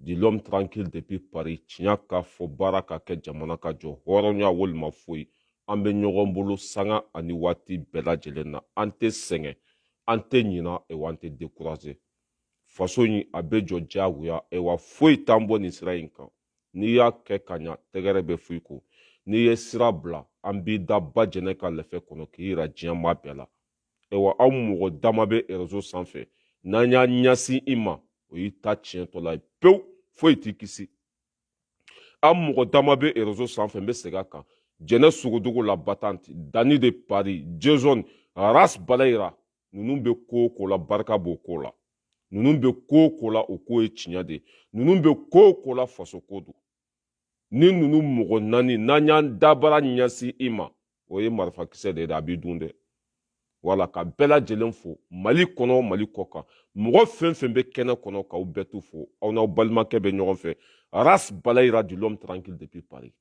de l'homme tranquille depuis Paris tiɲɛ ka fɔ baara ka kɛ jamana ka jɔ hɔrɔnya walima foyi an bɛ ɲɔgɔn bolo sanga ani waati bɛɛ lajɛlen na an tɛ sɛgɛn an tɛ ɲina wa an tɛ décourager faso in a bɛ jɔ diyagoya wa foyi t'an bɔ nin sira in kan n'i y'a kɛ ka ɲa tɛgɛrɛ bɛ f'i ko n'i ye sira bila an b'i da ba jɛnɛ ka lɛfɛ kɔnɔ k'i yira diɲɛ maa bɛɛ la aw mɔgɔ dama bɛ réseau sanfɛ n'an y'a ɲɛsin i ma o y'i ta tiɲɛtɔ la ye pewu foyi t'i kisi an mɔgɔ dama bɛ réseau sanfɛ n bɛ segin a kan jɛnɛ sugudugu la Batante Dani de Paris Jason Ras Balayira ninnu bɛ ko o ko la barika b'o ko la ninnu bɛ ko o ko la o ko ye tiɲɛ de ye ninnu bɛ ko o ko la faso ko don ni ninnu mɔgɔ naani n'an y'an dabara ɲɛsin i ma o ye marifakisɛ de ye a b'i dun dɛ wala ka bɛɛ lajɛlen fo Mali kɔnɔ Mali kɔ kan mɔgɔ fɛn fɛn bɛ kɛnɛ kɔnɔ k'aw bɛɛ tu fo aw n'aw balimakɛ bɛ ɲɔgɔn fɛ Ras Balayira de l'homme tranquille depuis Paris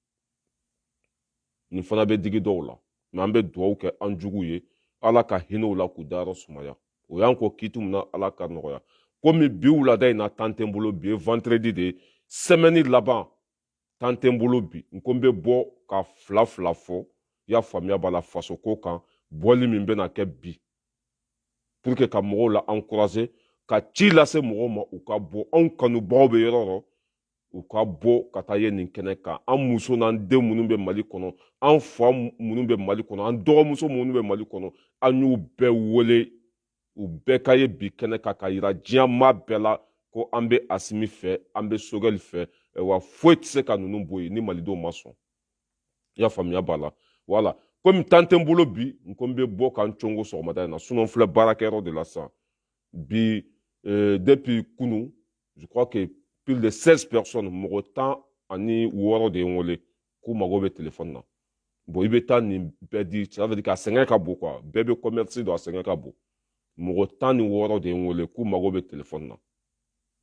nin fana bɛ digi dɔw la mɛ an bɛ dugawu kɛ an jugu ye ala ka hinɛw la k'u dayɔrɔ sumaya o y'an ko kiitu min na ala ka nɔgɔya komi bi wulada in na tan tɛ n bolo bi ye vendredi de ye semaine laban tan tɛ n bolo bi n ko n bɛ bɔ ka fila fila fɔ i y'a faamuya b'a la faso ko kan bɔli min bɛna kɛ bi pour que ka mɔgɔw la encourager ka ci lase mɔgɔw ma u ka bɔ anw kanubagaw bɛ yɔrɔ yɔrɔ u ka bɔ ka taa ye nin kɛnɛ kan an muso n'an den minnu bɛ Mali kɔnɔ an fa minnu bɛ Mali kɔnɔ an dɔgɔmuso minnu bɛ Mali kɔnɔ an y'u bɛɛ wele u bɛɛ ka ye bi kɛnɛ kan ka yira diɲɛ maa bɛɛ la ko an bɛ Asimi fɛ an bɛ Sogɛli fɛ wa foyi tɛ se ka ninnu bɔ yen ni malidenw ma sɔn i y'a faamuya b'a la voilà komi tan tɛ n bolo bi n ko n bɛ bɔ ka n congo sɔgɔmada in na sinon n filɛ baarakɛyɔrɔ de la sisan bi depuis kunu je crois que plus de 16 personnes mɔgɔ 16 de ye n wele k'u mago bɛ téléphone na bon i bɛ taa nin bɛɛ di ça veut dire que a sɛgɛn ka bon quoi bɛɛ bɛ commerce don a sɛgɛn ka bon mɔgɔ 16 de ye n wele k'u mago bɛ téléphone na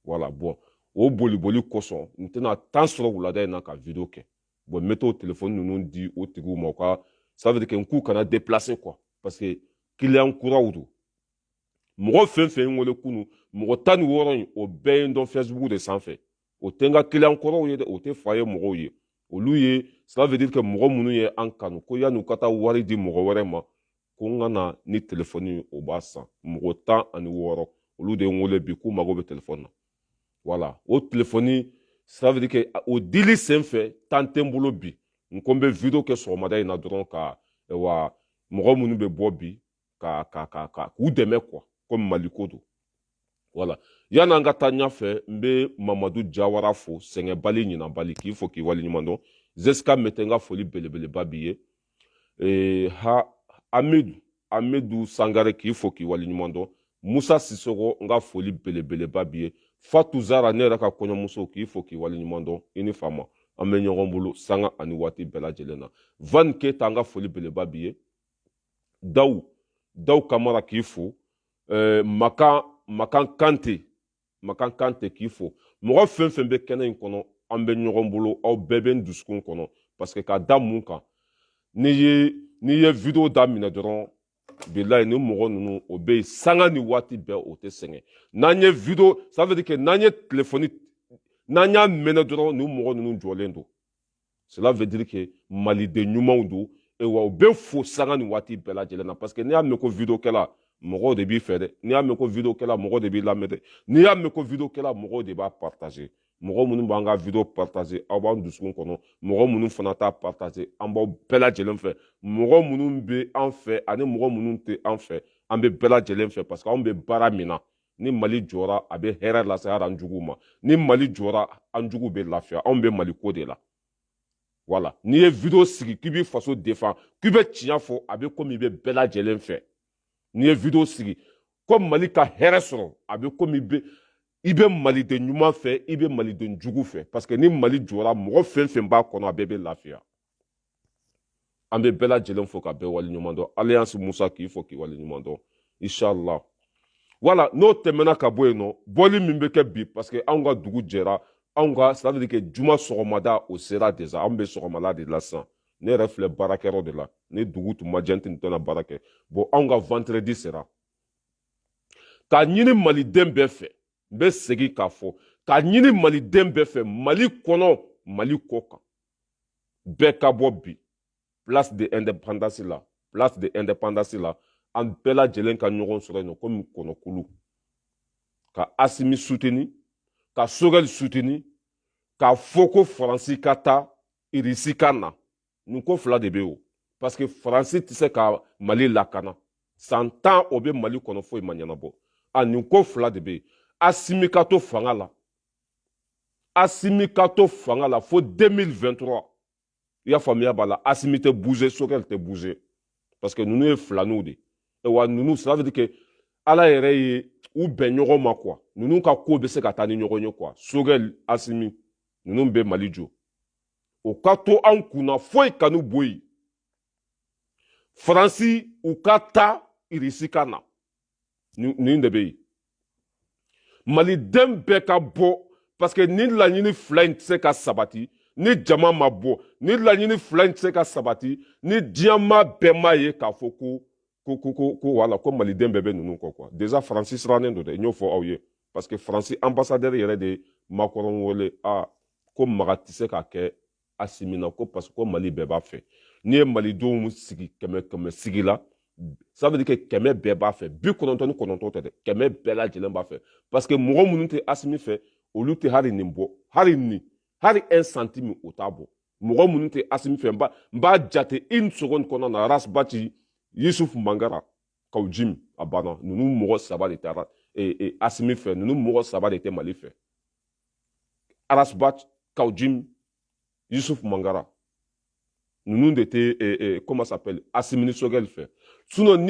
voilà bon o boli kosɔn n tɛna temps sɔrɔ wulada in na ka vidéo kɛ bon n bɛ t'o téléphone ninnu di o tigiw ma o ka ça veut dire que n k'u kana déplacer quoi parce que client kuraw don mɔgɔ fɛn fɛn n wele kunu mɔgɔ 16 in o bɛɛ ye n dɔn Facebook de sanfɛ o tɛ n ka client kɔrɔw ye dɛ o tɛ fa ye mɔgɔw ye olu ye ça veut dire que mɔgɔ minnu ye an kanu ko yan'u ka taa wari di mɔgɔ wɛrɛ ma ko n ka na ni téléphone o b'a san mɔgɔ 16 olu de ye n wele bi k'u mago bɛ téléphone na voilà o téléphone ça veut dire que o dili senfɛ temps tɛ n bolo bi n ko n bɛ vidéo kɛ sɔgɔmada in na dɔrɔn ka wa mɔgɔ minnu bɛ bɔ bi k'u dɛmɛ quoi comme Mali ko don voilà yan'an ka taa ɲɛfɛ n bɛ Mamadu Jawara fo sɛgɛnbali ɲinabali k'i fo k'i waleɲuman dɔn Zeska Mɛtɛ n ka foli belebeleba b'i ye Amidu Sangare k'i fo k'i waleɲuman dɔn Musa Sisoko n ka foli belebeleba b'i ye Fatou Zara ne yɛrɛ ka kɔɲɔmuso k'i fo k'i waleɲuman dɔn i ni fama an bɛ ɲɔgɔn bolo sanga ani waati bɛɛ lajɛlen na Van Keyita n ka foli belebeleba b'i ye Dawu Kamara k'i fo Makan Kante k'i fo mɔgɔ fɛn fɛn bɛ kɛnɛ in kɔnɔ an bɛ ɲɔgɔn bolo aw bɛɛ bɛ n dusukun kɔnɔ parce que ka da mun kan n'i ye vidéo daminɛ dɔrɔn bilayi ni mɔgɔ ninnu o bɛ yen sanga ni waati bɛɛ o tɛ sɛgɛn n'an ye vidéo ça veut dire que n'an ye téléphone n'an y'a mɛnɛ dɔrɔn ni mɔgɔ ninnu jɔlen don cela veut dire que maliden ɲumanw don wa u bɛ fo sanga ni waati bɛɛ lajɛlen na parce que n'i y'a mɛn ko vidéo kɛla mɔgɔw de b'i fɛ dɛ n'i y'a mɛn ko vidéo kɛla mɔgɔw de b'i lamɛn dɛ n'i y'a mɛn ko vidéo kɛla mɔgɔw de b'a partager mɔgɔ minnu b'an ka vidéo partager aw b'an dusukun kɔnɔ mɔgɔ minnu fana t'a partager an b'aw bɛɛ lajɛlen fɛ mɔgɔ minnu bɛ an fɛ ani mɔgɔ minnu tɛ an fɛ an bɛ bɛɛ lajɛlen fɛ parce que anw bɛ baara min na ni Mali jɔra a bɛ hɛrɛ lase an juguw ma ni Mali jɔra an juguw bɛ lafiya anw bɛ Mali ko de la voilà n'i ye vidéo sigi k'i b'i faso défend k'i bɛ tiɲɛ fɔ a bɛ komi i bɛ bɛɛ lajɛlen fɛ n'i ye vidéo sigi ko Mali ka hɛrɛ sɔrɔ a bɛ komi i bɛ maliden ɲuman fɛ i bɛ maliden jugu fɛ parce que ni Mali jɔra mɔgɔ fɛn fɛn b'a kɔnɔ a bɛɛ bɛ lafiya an bɛ bɛɛ lajɛlen fo ka bɛɛ waleɲuman dɔn Alliance Musa k'i fo k'i waleɲuman dɔn inchallah voilà n'o tɛmɛna ka bɔ yen nɔ bɔli min bɛ kɛ bi parce que anw ka dugu jɛra anw ka ça veut dire que juma sɔgɔmada o sera déjà anw bɛ sɔgɔmada de la sisan ne yɛrɛ filɛ baarakɛyɔrɔ de la ni dugu tun ma jɛ n tɛna baara kɛ bon anw ka vendredi sera k'a ɲini maliden bɛɛ fɛ n bɛ segin k'a fɔ ka ɲini maliden bɛɛ fɛ Mali kɔnɔ Mali kɔ kan bɛɛ ka bɔ bi place de indépendance la place de indépendance la an bɛɛ lajɛlen ka ɲɔgɔn sɔrɔ yen nɔ komi kɔnɔkulu ka Asimi soutenir ka Sogɛl soutenir k'a fɔ ko Faransi ka taa Irisi ka na nin ko fila de bɛ yen o parce que Faransi tɛ se ka Mali lakana san 10 o bɛ Mali kɔnɔ foyi ma ɲɛnabɔ nin ko fila de bɛ yen Asimi ka to fanga la Asimi ka to fanga la fo 2023 i y'a faamuya b'a la Asimi tɛ bouger Sogɛl tɛ bouger parce que ninnu ye filaniw de wa ninnu ça veut dire que Ala yɛrɛ ye u bɛn ɲɔgɔn ma quoi ninnu ka ko bɛ se ka taa ni ɲɔgɔn ye quoi Sogɛl Asimi ninnu bɛ Mali jɔ o ka to an kunna foyi kanu bɔ yen Faransi u ka taa Irisi ka na nin de bɛ yen Maliden bɛɛ ka bɔ parce que ni laɲini fila in tɛ se ka sabati ni jama ma bɔ ni laɲini fila in tɛ se ka sabati ni diɲɛma bɛɛ ma ye k'a fɔ ko wala ko Maliden bɛɛ bɛ ninnu kɔ quoi déjà Faransi sirannen don dɛ n y'o fɔ aw ye parce que Faransi ambassadeur yɛrɛ de Macron wele ko maga tɛ se ka kɛ Asimi na ko parce que ko Mali bɛɛ b'a fɛ n'i ye Malidenw sigi kɛmɛ sigi la ça veut dire que kɛmɛ bɛɛ b'a fɛ 99 tɛ dɛ kɛmɛ bɛɛ lajɛlen b'a fɛ parce que mɔgɔ minnu tɛ Asimi fɛ olu tɛ hali nin bɔ hali 1 centime o t'a bɔ mɔgɔ minnu tɛ Asimi fɛ n b'a jate 1 seconde kɔnɔ na Rasbati Yusuf Mangara kaw Jim a banna ninnu mɔgɔ 3 de tɛ Asimi fɛ ninnu mɔgɔ 3 de tɛ Mali fɛ Rasbati kaw Jim Yusuf Mangara ninnu de tɛ comment ça s'appelle Asimi ni Sogɛl fɛ sinon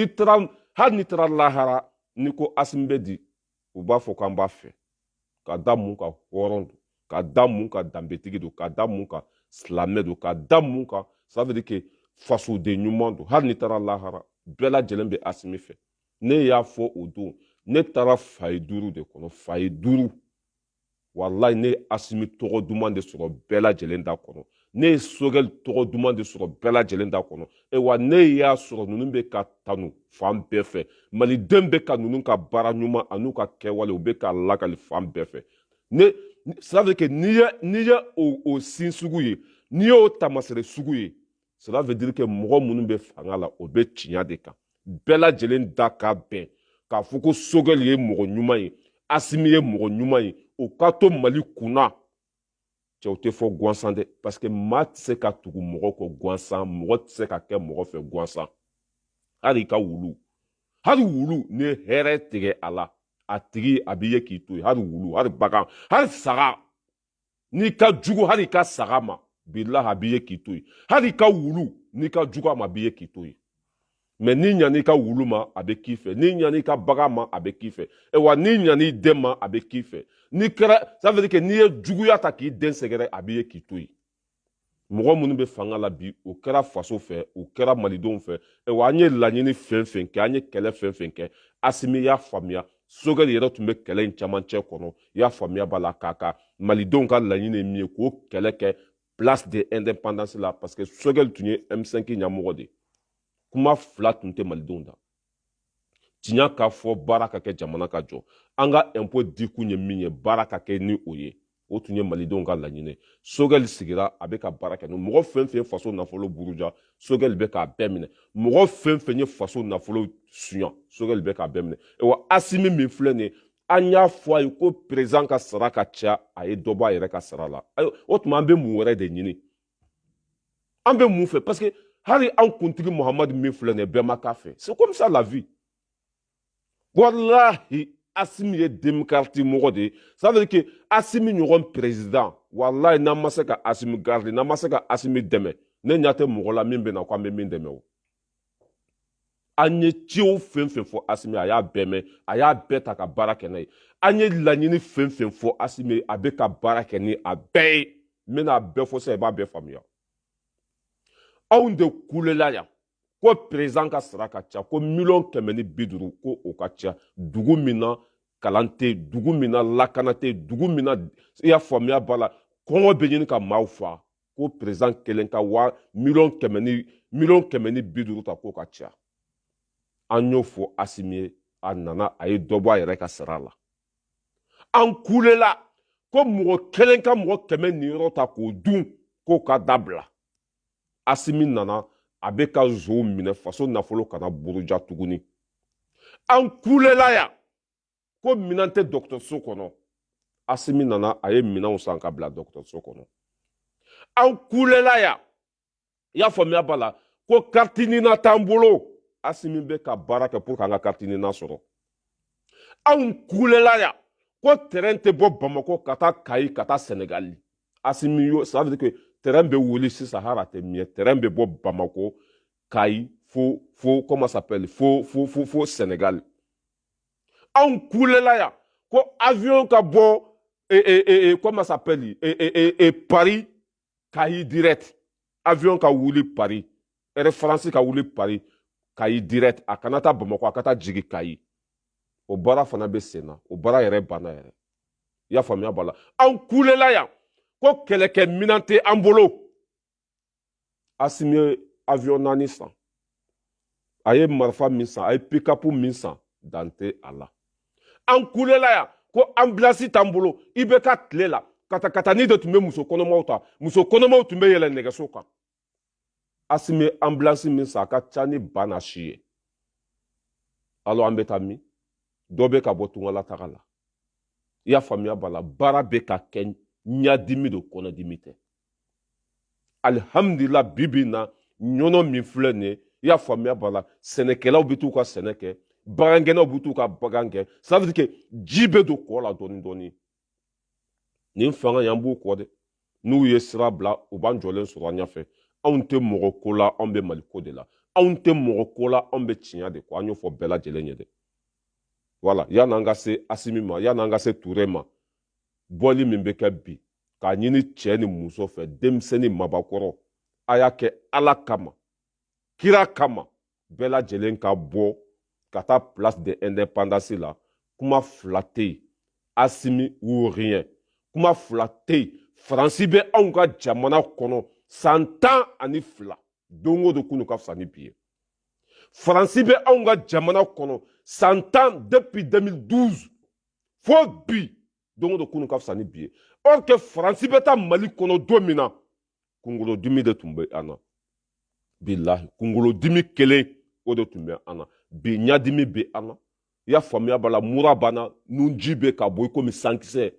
hali ni taara lahara ni ko Asimi bɛ di u b'a fɔ k'an b'a fɛ ka da mun ka hɔrɔn don ka da mun ka danbetigi don ka da mun ka silamɛ don ka da mun ka ça veut dire que fasoden ɲuman don hali ni taara lahara bɛɛ lajɛlen bɛ Asimi fɛ ne y'a fɔ o don ne taara faye 5 de kɔnɔ faye 5 wallahi ne ye Asimi tɔgɔ duman de sɔrɔ bɛɛ lajɛlen da kɔnɔ ne ye Sogɛl tɔgɔ duman de sɔrɔ bɛɛ lajɛlen da kɔnɔ wa ne y'a sɔrɔ ninnu bɛ ka tanu fan bɛɛ fɛ Maliden bɛ ka ninnu ka baara ɲuman an'u ka kɛwale u bɛ ka lakali fan bɛɛ fɛ ça veut dire que n'i ye o sin sugu ye n'i y'o tamasere sugu ye cela veut dire que mɔgɔ minnu bɛ fanga la o bɛ tiɲɛ de kan bɛɛ lajɛlen da ka bɛn k'a fɔ ko Sogɛl ye mɔgɔ ɲuman ye Asimi ye mɔgɔ ɲuman ye o ka to Mali kunna cɛw tɛ fɔ gansan dɛ parce que maa tɛ se ka tugu mɔgɔ kɔ gansan mɔgɔ tɛ se ka kɛ mɔgɔ fɛ gansan hali i ka wulu ni ye hɛrɛ tigɛ a la a tigi a b'i ye k'i to yen hali wulu hali bagan hali saga n'i ka jugu hali i ka saga ma bilahi a b'i ye k'i to yen hali i ka wulu n'i ka jugu a ma a b'i ye k'i to yen mais n'i ɲan'i ka wulu ma a bɛ k'i fɛ n'i ɲan'i ka bagan ma a bɛ k'i fɛ wa n'i ɲan'i den ma a bɛ k'i fɛ n'i kɛra ça veut dire que n'i ye juguya ta k'i den sɛgɛrɛ a b'i ye k'i to yen mɔgɔ minnu bɛ fanga la bi o kɛra faso fɛ o kɛra malidenw fɛ wa an ye laɲini fɛn fɛn kɛ an ye kɛlɛ fɛn fɛn kɛ Asimi y'a faamuya Sogɛl yɛrɛ tun bɛ kɛlɛ in camancɛ kɔnɔ i y'a faamuya b'a la k'a malidenw ka laɲini ye min ye k'o kɛlɛ kɛ place de indépendance la parce que Sogɛl tun ye M5 ɲɛmɔgɔ de kuma fila tun tɛ malidenw da tiɲɛ ka fɔ baara ka kɛ jamana ka jɔ an ka impôt dikun ye min ye baara ka kɛ ni o ye o tun ye malidenw ka laɲini Sogɛl sigira a bɛ ka baara kɛ mɔgɔ fɛn fɛn ye faso nafolo buruja Sogɛl bɛ k'a bɛɛ minɛ mɔgɔ fɛn fɛn ye faso nafolo suɲa Sogɛl bɛ k'a bɛɛ minɛ wa Asimi min filɛ nin ye an y'a fɔ a ye ko président ka sara ka ca a ye dɔ bɔ a yɛrɛ ka sara la o tuma an bɛ mun wɛrɛ de ɲini an bɛ mun fɛ parce que hali an kuntigi Muhamadu min filɛ nin ye bɛɛ ma k'a fɛ c'est comme ça la vie wallahi Asimi ye démocrate mɔgɔ de ye ça veut dire que Asimi ɲɔgɔn président wallahi n'an ma se ka Asimi garder n'an ma se ka Asimi dɛmɛ ne ɲɛ tɛ mɔgɔ la min bɛ na ko an bɛ min dɛmɛ o an ye ciw fɛn fɛn fɔ Asimi a y'a bɛɛ mɛn a y'a bɛɛ ta ka baara kɛ n'a ye an ye laɲini fɛn fɛn fɔ Asimi a bɛ ka baara kɛ ni a bɛɛ ye n bɛna a bɛɛ fɔ sisan i b'a bɛɛ faamuya anw de kulela yan ko président ka sara ka ca ko 150 ko o ka ca dugu min na kalan tɛ yen dugu min na lakana tɛ yen dugu min na i y'a faamuya b'a la kɔngɔ bɛ ɲini ka maaw fa ko président kelen ka 150 ta k'o ka ca an y'o fɔ Asimi ye a nana a ye dɔ bɔ a yɛrɛ ka sara la an kulela ko mɔgɔ kelen ka mɔgɔ kɛmɛ ni yɔrɔ ta k'o dun k'o ka dabila Asimi nana a bɛ ka nso minɛ faso nafolo kana buruja tuguni an kulela ya ko minɛn tɛ dɔgɔtɔrɔso kɔnɔ Asimi nana a ye minɛnw san ka bila dɔgɔtɔrɔso kɔnɔ an kulela ya i y'a faamuya b'a la ko carte nina t'an bolo Asimi bɛ ka baara kɛ pour que an ka carte nina sɔrɔ anw kulela ya ko terrain tɛ bɔ Bamako ka taa Kayi ka taa Sénégal Asimi yo ça veut dire que terrain bɛ wuli sisan hara tɛ miɲɛ terrain bɛ bɔ Bamako Kayi fo comment ça s'appelle fo Sénégal anw kulela ya ko avion ka bɔ comment ça s'appelle Paris Kayi direct avion ka wuli Paris Air France ka wuli Paris Kayi direct a kana taa Bamako a ka taa jigi Kayi o baara fana bɛ sen na o baara yɛrɛ banna yɛrɛ i y'a faamuya b'a la anw kulela yan ko kɛlɛkɛ minɛn tɛ an bolo Asimi ye avion 4 san a ye marifa min san a ye pick-up min san dan tɛ a la an kulela yan ko ambulance t'an bolo i bɛ ka tile la katakatani de tun bɛ muso kɔnɔmaw ta muso kɔnɔmaw tun bɛ yɛlɛ nɛgɛso kan Asimi ye ambulance min san a ka ca ni ba n'a si ye alors an bɛ taa min dɔ bɛ ka bɔ tungala taga la i y'a faamuya b'a la baara bɛ ka kɛ ɲadimi do kɔnɔdimi tɛ alihamudulila bibi na ɲɔnɔ min filɛ nin ye i y'a faamuya b'a la sɛnɛkɛlaw bɛ t'u ka sɛnɛ kɛ bagangɛnnaw bɛ t'u ka bagan kɛ ça veut dire que ji bɛ don kɔ la dɔɔni dɔɔni nin fanga y'an b'u kɔ dɛ n'u ye sira bila u b'an jɔlen sɔrɔ an ɲɛfɛ anw tɛ mɔgɔ ko la anw bɛ Mali ko de la anw tɛ mɔgɔ ko la anw bɛ tiɲɛ de kɔ an y'o fɔ bɛɛ lajɛlen ye dɛ voilà yan'an ka se Asimi ma yan'an ka se Ture ma bɔli min bɛ kɛ bi k'a ɲini cɛ ni muso fɛ denmisɛnnin mabakɔrɔ a y'a kɛ Ala kama kira kama bɛɛ lajɛlen ka bɔ ka taa place de l'indépendance la kuma fila tɛ yen Asimi ou rien kuma fila tɛ yen Faransi bɛ anw ka jamana kɔnɔ san 12 don o don k'u ka fisa ni bi ye Faransi bɛ anw ka jamana kɔnɔ san 10 depuis 2012 fo bi don o don k'u ka fisa ni bi ye or que Faransi bɛ taa Mali kɔnɔ don min na kunkolodimi de tun bɛ an na bilahi kunkolodimi kelen o de tun bɛ an na bi ɲadimi bɛ an na i y'a faamuya b'a la mura b'an na nunji bɛ ka bɔ i komi sankisɛ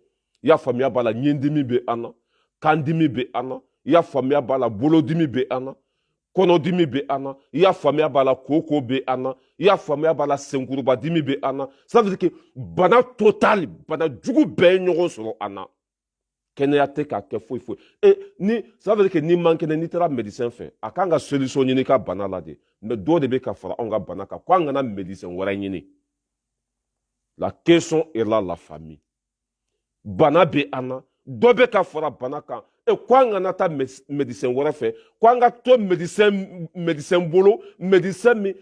i y'a faamuya b'a la ɲɛdimi bɛ an na kandimi bɛ an na i y'a faamuya b'a la bolodimi bɛ an na kɔnɔdimi bɛ an na i y'a faamuya b'a la koko bɛ an na i y'a faamuya b'a la senkurubadimi bɛ an na ça veut dire que bana total bana jugu bɛɛ ye ɲɔgɔn sɔrɔ an na kɛnɛya tɛ k'a kɛ foyi foyi ni ça veut dire que n'i man kɛnɛ n'i taara médecin fɛ a kan ka solution ɲini ka bana la de mais dɔ de bɛ ka fara anw ka bana kan ko an kana médecin wɛrɛ ɲini la question est là la famille bana bɛ an na dɔ bɛ ka fara bana kan ko an kana taa médecin wɛrɛ fɛ ko an ka to médecin bolo médecin min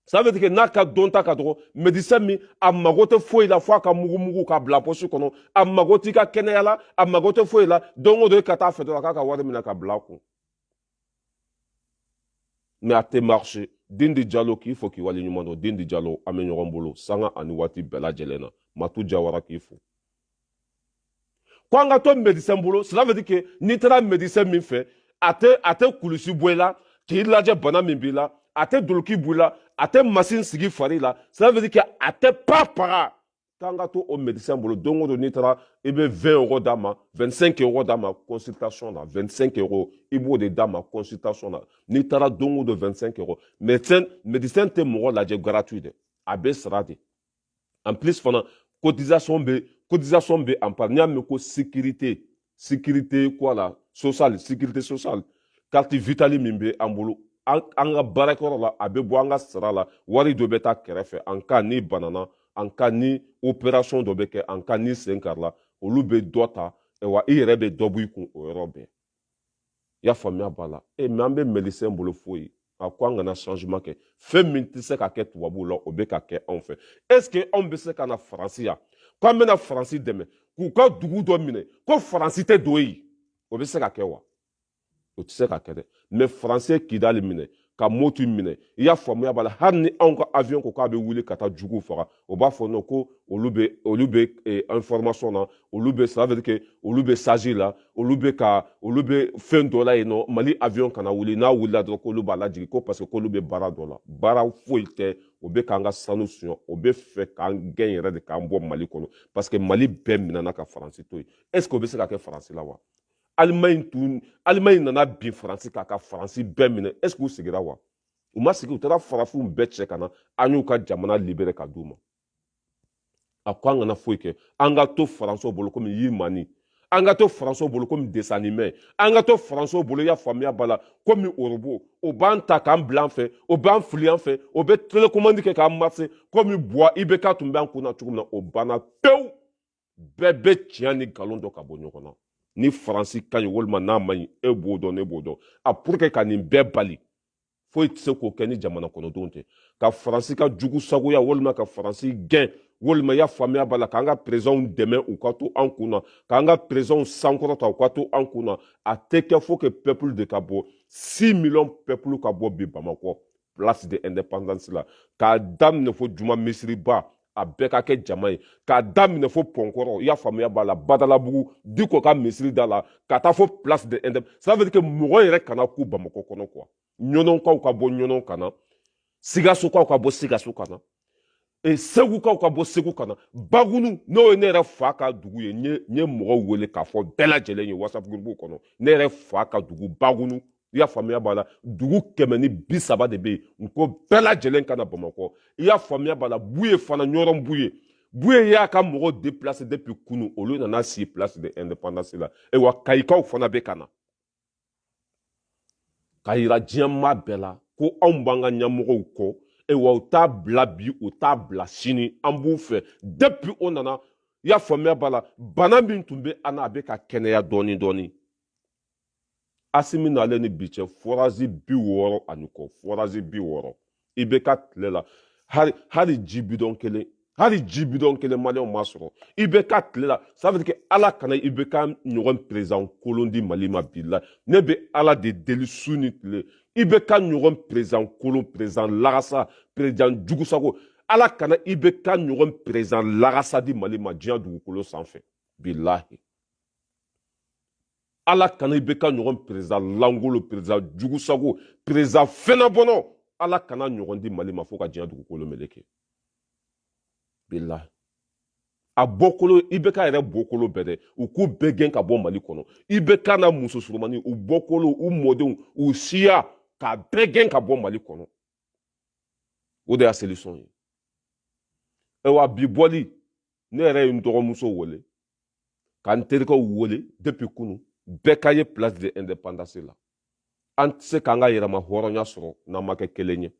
ça veut dire que n'a ka dɔn ta ka dɔgɔ médecin min a mago tɛ foyi la fo a ka mugumugu k'a bila poche kɔnɔ a mago t'i ka kɛnɛya la a mago tɛ foyi la don o don i ka taa fɛ dɔrɔn a k'a ka wari minɛ ka bila a kun mais a tɛ marché Dindi Jalo k'i fo k'i waleɲuman dɔn Dindi Jalo an bɛ ɲɔgɔn bolo sanga ani waati bɛɛ lajɛlen na Matu Jawara k'i fo ko an ka to médecin bolo cela veut dire que n'i taara médecin min fɛ a tɛ kulusi bɔ i la k'i lajɛ bana min b'i la a tɛ doloki bɔ i la a tɛ machine sigi fari la cela veut dire que a tɛ paga k'an ka to o médecin bolo don o don n'i taara i bɛ 20 euros d'a ma 25 euros d'a ma consultation la 25 euros i b'o de d'a ma consultation la n'i taara don o don 25 euros médecin tɛ mɔgɔ lajɛ gratuit dɛ a bɛ sara de en plus fana cotisation bɛ en part n'i y'a mɛn ko sécurité quoi la sécurité sociale carte vitale min bɛ an bolo an ka baarakɛyɔrɔ la a bɛ bɔ an ka sara la wari dɔ bɛ taa kɛrɛfɛ en cas ni banana en cas ni opération dɔ bɛ kɛ en cas ni sen karila olu bɛ dɔ ta wa i yɛrɛ bɛ dɔ bɔ i kun o yɔrɔ bɛɛ i y'a faamuya b'a la mais an bɛ médecin bolo foyi a ko an kana changement kɛ fɛn min tɛ se ka kɛ tubabuw la o bɛ ka kɛ anw fɛ est ce que anw bɛ se ka na Faransi yan k'an bɛna Faransi dɛmɛ k'u ka dugu dɔ minɛ ko Faransi tɛ don yen o bɛ se ka kɛ wa o tɛ se ka kɛ dɛ mais Faransi ye Kidali minɛ ka moto minɛ i y'a faamuya b'a la hali ni anw ka avion ko k'a bɛ wuli ka taa juguw faga o b'a fɔ non ko olu bɛ information na olu bɛ ça veut dire que olu bɛ sage la olu bɛ fɛn dɔ la yen nɔ Mali avion kana wuli n'a wulila dɔrɔn k'olu b'a lajigin ko parce que k'olu bɛ baara dɔ la baara foyi tɛ o bɛ k'an ka sanu suɲɛ o bɛ fɛ k'an gɛn yɛrɛ de k'an bɔ Mali kɔnɔ parce que Mali bɛɛ minɛna ka Faransi to yen est ce que o bɛ se ka kɛ Faransi la wa Allemagne nana bin Faransi k'a ka Faransi bɛɛ minɛ est ce que u sigira wa u ma sigi u taara farafinw bɛɛ cɛ ka na an y'u ka jamana libéré ka d'u ma a ko an kana foyi kɛ an ka to Faransiw bolo komi Yimani an ka to Faransiw bolo komi dessin animé an ka to Faransiw bolo i y'a faamuya b'a la komi Orobo o b'an ta k'an bila an fɛ o b'an fili an fɛ o bɛ télécommande kɛ k'an marché komi bois IBK tun b'an kun na cogo min na o banna pewu bɛɛ bɛ tiɲɛ ni nkalon dɔ ka bɔ ɲɔgɔn na ni Faransi ka ɲi walima n'a ma ɲi e b'o dɔn ne b'o dɔn a pour que ka nin bɛɛ bali foyi tɛ se k'o kɛ ni jamana kɔnɔdenw tɛ ka Faransi ka jugu sagoya walima ka Faransi gɛn walima i y'a faamuya b'a la k'an ka présidents dɛmɛ u ka to an kun na k'an ka présidents sankɔrɔta u ka to an kun na a tɛ kɛ fo que peuple de ka bɔ 6 millions peuple ka bɔ bi Bamakɔ place de indépendance la k'a daminɛ fo Juma Misiriba a bɛɛ ka kɛ jama ye k'a daminɛ fo Pɔnkɔrɔ i y'a faamuya b'a la Badalabugu Diko ka misiri da la ka taa fo place de indépendance ça veut dire que mɔgɔ yɛrɛ kana ku Bamakɔ kɔnɔ quoi ɲɔnɔnkaw ka bɔ ɲɔnɔn kana Sigasokaw ka bɔ Sigaso kana Segukaw ka bɔ Segu kana Bagunu n'o ye ne yɛrɛ fa ka dugu ye n ye mɔgɔw wele k'a fɔ bɛɛ lajɛlen ye WhatsApp groupe kɔnɔ ne yɛrɛ fa ka dugu Bagunu i y'a faamuya b'a la dugu 130 de bɛ yen n ko bɛɛ lajɛlen ka na Bamakɔ i y'a faamuya b'a la Buye fana ɲɔrɔn Buye y'a ka mɔgɔw déplacé depuis kunu olu nana si place de indépendance la wa Kayikaw fana bɛ ka na k'a yira diɲɛmaa bɛɛ la ko anw b'an ka ɲɛmɔgɔw kɔ wa u t'a bila bi u t'a bila sini an b'u fɛ depuis o nana i y'a faamuya b'a la bana min tun bɛ an na a bɛ ka kɛnɛya dɔɔni dɔɔni Asimi n'ale ni bi cɛ forage 60 ani kɔ forage 60 i bɛ ka tile la hali ji bidɔn kelen maliyɛnw ma sɔrɔ i bɛ ka tile la ça veut dire que ala kana i bɛ ka ɲɔgɔn président kolon di Mali ma bi la ne bɛ ala de deli su ni tile i bɛ ka ɲɔgɔn président kolon président lagasa président jugusago ala kana i bɛ ka ɲɔgɔn président lagasa di Mali ma diɲɛ dugukolo sanfɛ bilahi ala kana i bɛ ka ɲɔgɔn président langolo président jugusago président fɛnabɔnɔ ala kana ɲɔgɔn di Mali ma fo ka diɲɛ dugukolo meleke bilahi a bɔkolo i bɛ ka yɛrɛ bɔkolo bɛɛ dɛ u k'u bɛɛ gɛn ka bɔ Mali kɔnɔ i bɛ ka na muso surumani u bɔkolo u mɔdenw u siya k'a bɛɛ gɛn ka bɔ Mali kɔnɔ o de y'a solution ye wa bi bɔli ne yɛrɛ ye n dɔgɔmuso wele ka n terikɛw wele depuis kunu bɛɛ ka ye place de indépendance la an tɛ se k'an ka yɛrɛma hɔrɔnya sɔrɔ n'an ma kɛ kelen ye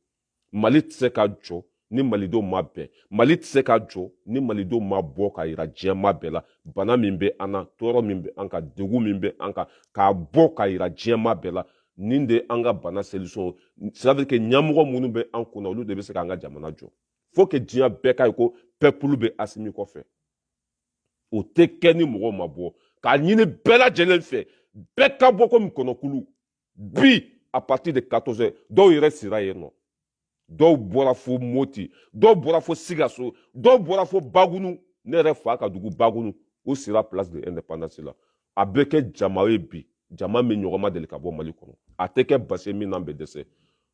Mali tɛ se ka jɔ ni malidenw ma bɛn Mali tɛ se ka jɔ ni malidenw ma bɔ ka yira diɲɛmaa bɛɛ la bana min bɛ an na tɔɔrɔ min bɛ an kan degun min bɛ an kan k'a bɔ ka yira diɲɛmaa bɛɛ la nin de an ka bana solution ça veut dire que ɲɛmɔgɔ minnu bɛ an kunna olu de bɛ se k'an ka jamana jɔ faut que diɲɛ bɛɛ ka ye ko peuple bɛ Asimi kɔfɛ o tɛ kɛ ni mɔgɔw ma bɔ k'a ɲini bɛɛ lajɛlen fɛ bɛɛ ka bɔ komi kɔnɔkulu bi à partir de 14 heures dɔw yɛrɛ sira yen nɔ dɔw bɔra fo Moti dɔw bɔra fo Sigaso dɔw bɔra fo Bagunu ne yɛrɛ fa ka dugu Bagunu o sira place de indépendance la a bɛ kɛ jama ye bi jama min ɲɔgɔn ma deli ka bɔ Mali kɔnɔ a tɛ kɛ basi min n'an bɛ dɛsɛ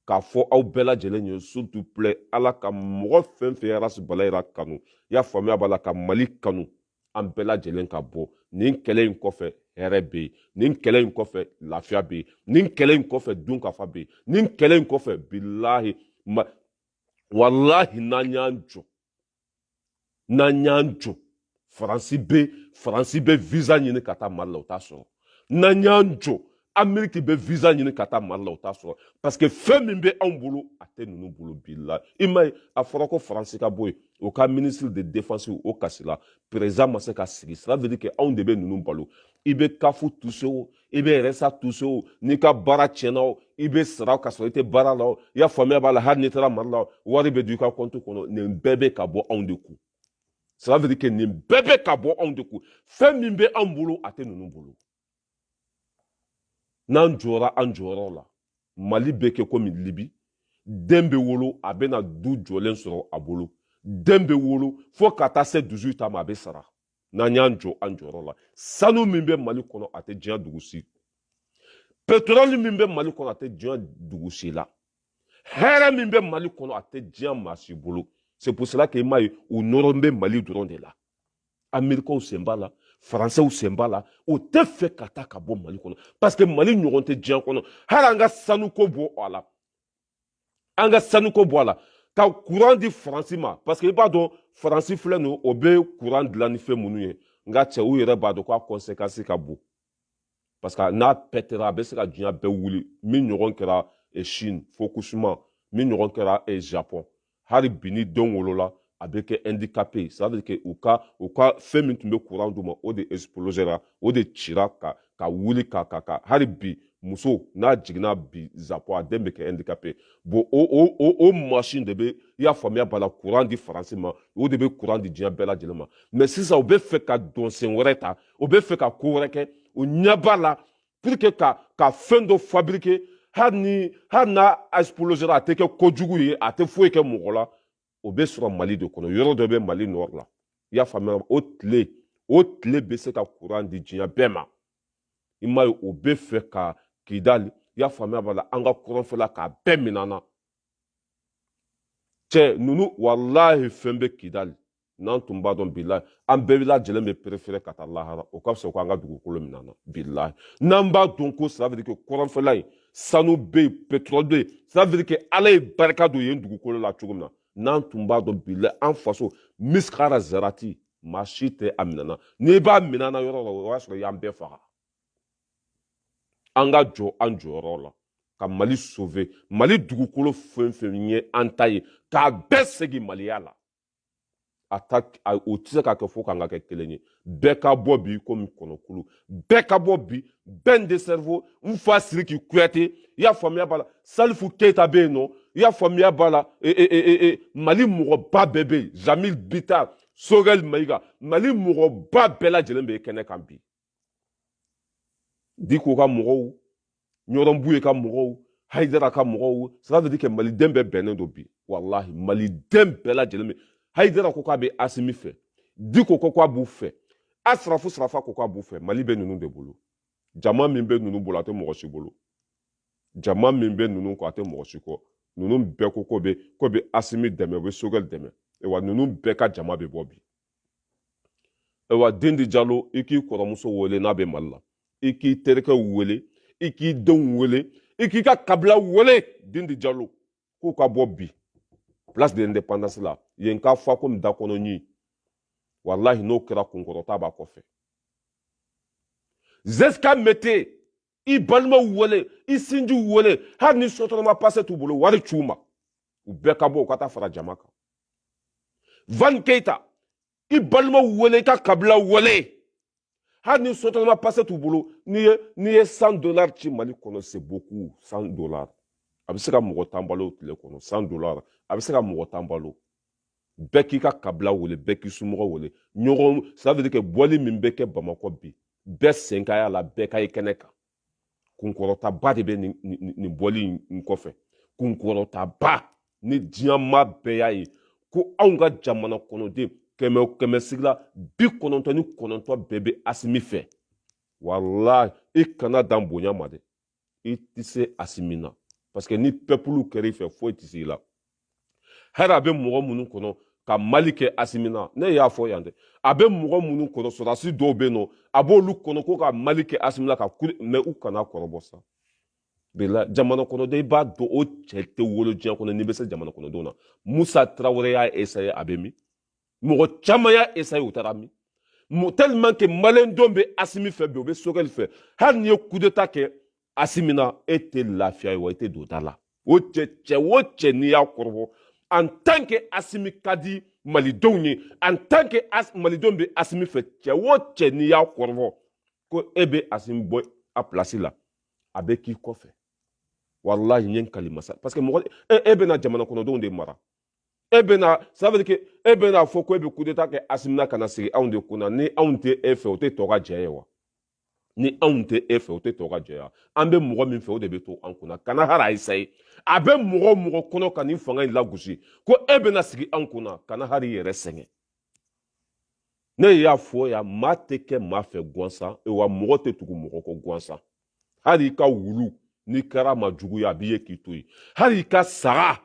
k'a fɔ aw bɛɛ lajɛlen ye s'il vous plaît ala ka mɔgɔ fɛn fɛn yɛrɛ bala yɛrɛ kanu i y'a faamuya b'a la ka Mali kanu an bɛɛ lajɛlen ka bɔ nin kɛlɛ in kɔfɛ hɛrɛ bɛ yen nin kɛlɛ in kɔfɛ lafiya bɛ yen nin kɛlɛ in kɔfɛ dunkafa bɛ yen nin kɛlɛ in kɔfɛ bilahi wallahi n'an y'an jɔ Faransi bɛ visa ɲini ka taa Mali la o t'a sɔrɔ n'an y'an jɔ Amérique bɛ visa ɲini ka taa Mali la o t'a sɔrɔ parce que fɛn min bɛ anw bolo a tɛ ninnu bolo bilahi i m'a ye a fɔra ko Faransi ka bɔ yen o ka ministre de défense o kasila président ma se ka sigi ça veut dire que anw de bɛ ninnu balo i bɛ kafu touché o i bɛ RSA touché o n'i ka baara tiɲɛna o i bɛ sara ka sɔrɔ i tɛ baara la o i y'a faamuya b'a la hali n'i taara Mali la wari bɛ don i ka compte kɔnɔ nin bɛɛ bɛ ka bɔ anw de kun ça veut dire que nin bɛɛ bɛ ka bɔ anw de kun fɛn min bɛ anw bolo a tɛ ninnu bolo n'an jɔra an jɔyɔrɔ la Mali beke comme Libye dembe wolo a bena du jɔlen sɔrɔ a bolo dembe wolo fo ka taa se 18 ans ma a bɛ sara n'an y'an jɔ an jɔyɔrɔ la sanu min bɛ Mali kɔnɔ a tɛ diɲɛ dugu si pétrole min bɛ Mali kɔnɔ a tɛ diɲɛ dugu si la hɛrɛ min bɛ Mali kɔnɔ a tɛ diɲɛ maa si bolo c'est pour cela que i m'a ye u nɔrɔ bɛ Mali dɔrɔn de la Américains sen b'a la Français sen b'a la o tɛ fɛ ka taa ka bɔ Mali kɔnɔ parce que Mali ɲɔgɔn tɛ diɲɛ kɔnɔ hali an ka sanuko bɔ a la an ka sanuko bɔ a la ka courant di Faransi ma parce que i b'a dɔn Faransi filɛ nin o bɛ courant dilan ni fɛn minnu ye nka cɛ u yɛrɛ b'a dɔn k'a conséquence ka bon parce que n'a pɛtɛra a bɛ se ka diɲɛ bɛɛ wuli min ɲɔgɔn kɛra Chine Fukushima min ɲɔgɔn kɛra Japon hali bi ni denw wolola a bɛ kɛ handicapé ça veut dire que u ka fɛn min tun bɛ courant d'u ma o de explosera o de cira ka wuli ka hali bi muso n'a jiginna bi Japon a den bɛ kɛ handicapé bon o machine de bɛ i y'a faamuya b'a la courant di Faransi ma o de bɛ courant di diɲɛ bɛɛ lajɛlen ma mais sisan u bɛ fɛ ka dɔnsen wɛrɛ ta u bɛ fɛ ka ko wɛrɛ kɛ u ɲɛ b'a la pour que ka fɛn dɔ fabriquer hali n'a explosera a tɛ kɛ kojugu ye a tɛ foyi kɛ mɔgɔ la o bɛ sɔrɔ Mali de kɔnɔ yɔrɔ dɔ bɛ Mali nord la i y'a faamuya o tile bɛ se ka courant di diɲɛ bɛɛ ma i m'a ye o bɛ fɛ ka Kidali i y'a faamuya b'a la an ka kɔrɔnfɛla k'a bɛɛ minɛ na cɛ ninnu walahi fɛn bɛ Kidali n'an tun b'a dɔn bilahi an bɛɛ lajɛlen bɛ préférer ka taa lahara o ka fisa ko an ka dugukolo minɛ na bilahi n'an b'a dɔn ko ça veut dire que kɔrɔnfɛla in sanu bɛ yen pétrole bɛ yen ça veut dire que ala ye barika don yen dugukolo la cogo min na n'an tun b'a dɔn bilahi an faso Miskara Zarati maa si tɛ a minɛ na n'i b'a minɛ na yɔrɔ la o y'a sɔrɔ i y'an bɛɛ faga an ka jɔ an jɔyɔrɔ la ka Mali sauver Mali dugukolo fɛn fɛn ye an ta ye k'a bɛɛ segin Maliya la o tɛ se ka kɛ fo k'an ka kɛ kelen ye bɛɛ ka bɔ bi komi kɔnɔkulu bɛɛ ka bɔ bi bɛɛ de cerveau n fa Sidiki Kuyate i y'a faamuya b'a la Salifu Keyita bɛ yen nɔ i y'a faamuya b'a la Mali mɔgɔba bɛɛ bɛ yen Jamil Bitar Sogɛl Mayiga Mali mɔgɔba bɛɛ lajɛlen bɛ kɛnɛ kan bi Diko ka mɔgɔw Ɲɔrɔnbuye ka mɔgɔw Haidara ka mɔgɔw ça veut dire que maliden bɛɛ bɛnnen don bi walahi maliden bɛɛ lajɛlen bɛ Haidara ko k'a bɛ Asimi fɛ Diko ko k'a b'u fɛ Sarafa ko k'a b'u fɛ Mali bɛ ninnu de bolo jama min bɛ ninnu bolo a tɛ mɔgɔ si bolo jama min bɛ ninnu kɔ a tɛ mɔgɔ si kɔ ninnu bɛɛ ko bɛ Asimi dɛmɛ u bɛ Sogɛl dɛmɛ wa ninnu bɛɛ ka jama bɛ bɔ bi wa Dendi Jalo i k'i kɔrɔmuso wele n'a bɛ Mali la i k'i terikɛw wele i k'i denw wele i k'i ka kabila wele Dendi Jalo k'u ka bɔ bi place de l'indépendance la yen k'a fɔ ko da kɔnɔ ɲi walahi n'o kɛra kunkɔrɔta b'a kɔfɛ Zeska Mete i balimaw wele i sinjiw wele hali ni sotarama passe t'u bolo wari c'u ma u bɛɛ ka bɔ u ka taa fara jama kan Van Keita i balimaw wele i ka kabila wele hali ni sotarama passe t'u bolo n'i ye $100 ci Mali kɔnɔ c'est beaucoup $100 a bɛ se ka mɔgɔ 10 balo tile kɔnɔ $100 a bɛ se ka mɔgɔ 10 balo bɛɛ k'i ka kabila wele bɛɛ k'i somɔgɔ wele ɲɔgɔn ça veut dire que bɔli min bɛ kɛ Bamakɔ bi bɛɛ sen ka y'a la bɛɛ ka ye kɛnɛ kan kunkɔrɔtaba de bɛ nin bɔli in kɔfɛ kunkɔrɔtaba ni diɲɛ maa bɛɛ y'a ye ko anw ka jamana kɔnɔden 100 sigila 99 bɛɛ bɛ Asimi fɛ walahi i kana dan bonya ma dɛ i tɛ se Asimi na parce que ni peuple kɛra i fɛ foyi tɛ se i la hɛrɛ a bɛ mɔgɔ minnu kɔnɔ ka Mali kɛ Asimi na ne y'a fɔ yan dɛ a bɛ mɔgɔ minnu kɔnɔ sɔrɔdasi dɔw bɛ yen nɔ a b'olu kɔnɔ ko ka Mali kɛ Asimi na mais u kana kɔrɔbɔ sa bila jamana kɔnɔden i b'a dɔn o cɛ tɛ wolo diɲɛ kɔnɔ n'i bɛ se jamana kɔnɔdenw na Musa Traoré y'a essayé a bɛ min mɔgɔ caman y'a essayé u taara min tellement que maliyɛndenw bɛ Asimi fɛ bi u bɛ Sogɛl fɛ hali n'i ye coup d'état kɛ Asimi na e tɛ lafiya ye wa i tɛ don da la o cɛ n'i y'a kɔrɔbɔ en tant que Asimi ka di malidenw ye en tant que malidenw bɛ Asimi fɛ cɛ o cɛ n'i y'a kɔrɔbɔ ko e bɛ Asimi bɔ a place la a bɛ k'i kɔfɛ walahi n ye n kali masa parce que mɔgɔ e bɛna jamana kɔnɔdenw de mara e bɛna ça veut dire que e bɛna fɔ ko e bɛ coup d'état kɛ Asimi na ka na sigi anw de kunna ni anw tɛ e fɛ o tɛ tɔ ka jɛ ye wa ni anw tɛ e fɛ o tɛ tɔ ka jɛya an bɛ mɔgɔ min fɛ o de bɛ to an kunna kana hali a isaye a bɛ mɔgɔ o mɔgɔ kɔnɔ ka nin fanga in lagosi ko e bɛna sigi an kunna kana hali i yɛrɛ sɛgɛn ne y'a fɔ yan maa tɛ kɛ maa fɛ gansan wa mɔgɔ tɛ tugu mɔgɔ kɔ gansan hali i ka wulu n'i kɛra ma juguya a b'i ye k'i to yen hali i ka saga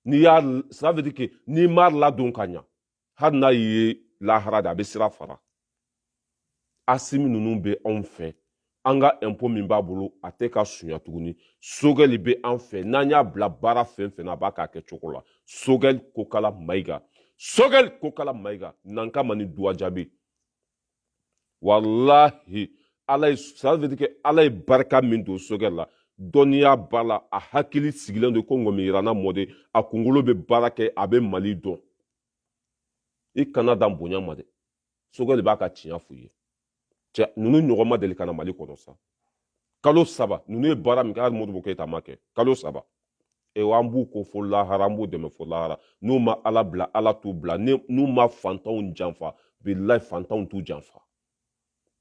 n'i y'a ça veut dire que n'i m'a ladon ka ɲa hali n'a ye lahara de a bɛ sira fara asimi ninnu bɛ anw fɛ an ka impôt min b'a bolo a tɛ ka sunya tuguni sogɛli bɛ an fɛ n'an y'a bila baara fɛn fɛn na a b'a k'a kɛ cogo la sogɛli kokala mayiga sogɛli kokala mayiga nan ka ma ni duwa jaabi walahi ala ye ça veut dire que ala ye barika min don sogɛli la dɔnniya b'a la a hakili sigilen don ko ŋɔmiyirana mɔden a kunkolo bɛ baara kɛ a bɛ mali dɔn i kana dan bonya ma dɛ sogɛli b'a ka tiɲɛ f'u ye cɛ ninnu ɲɔgɔn ma deli ka na mali kɔnɔ sa kalo 3 ninnu ye baara min kɛ hali Modibo Keyita ma kɛ kalo 3 an b'u ko fo lahara an b'u dɛmɛ fo lahara n'u ma ala bila ala t'u bila n'u ma fantanw janfa bilahi fantanw t'u janfa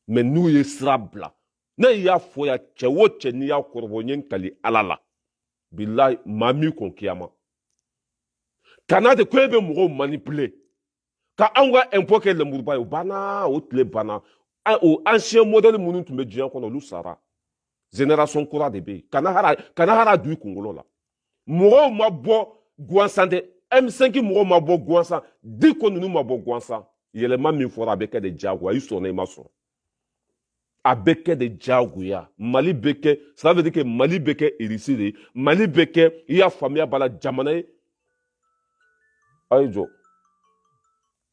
mɛ n'u ye sira bila ne y'a fɔ ya cɛ o cɛ n'i y'a kɔrɔbɔ n ye n kali ala la bilahi maa min kɔn kiyama kana de ko e bɛ mɔgɔw manipuler ka anw ka impôt kɛ lemuruba ye o banna o tile banna o ancien modèle minnu tun bɛ diɲɛ kɔnɔ olu sara génération kura de bɛ yen kana hara du i kunkolo la mɔgɔw ma bɔ gansan dɛ M5 mɔgɔw ma bɔ gansan Diko ninnu ma bɔ gansan yɛlɛma min fɔra a bɛ kɛ de diyagoya i sɔnna i ma sɔn a bɛ kɛ de diyagoya mali bɛ kɛ ça veut dire que mali bɛ kɛ irisi de ye mali bɛ kɛ i y'a faamuya b'a la jamana ye a ye jɔ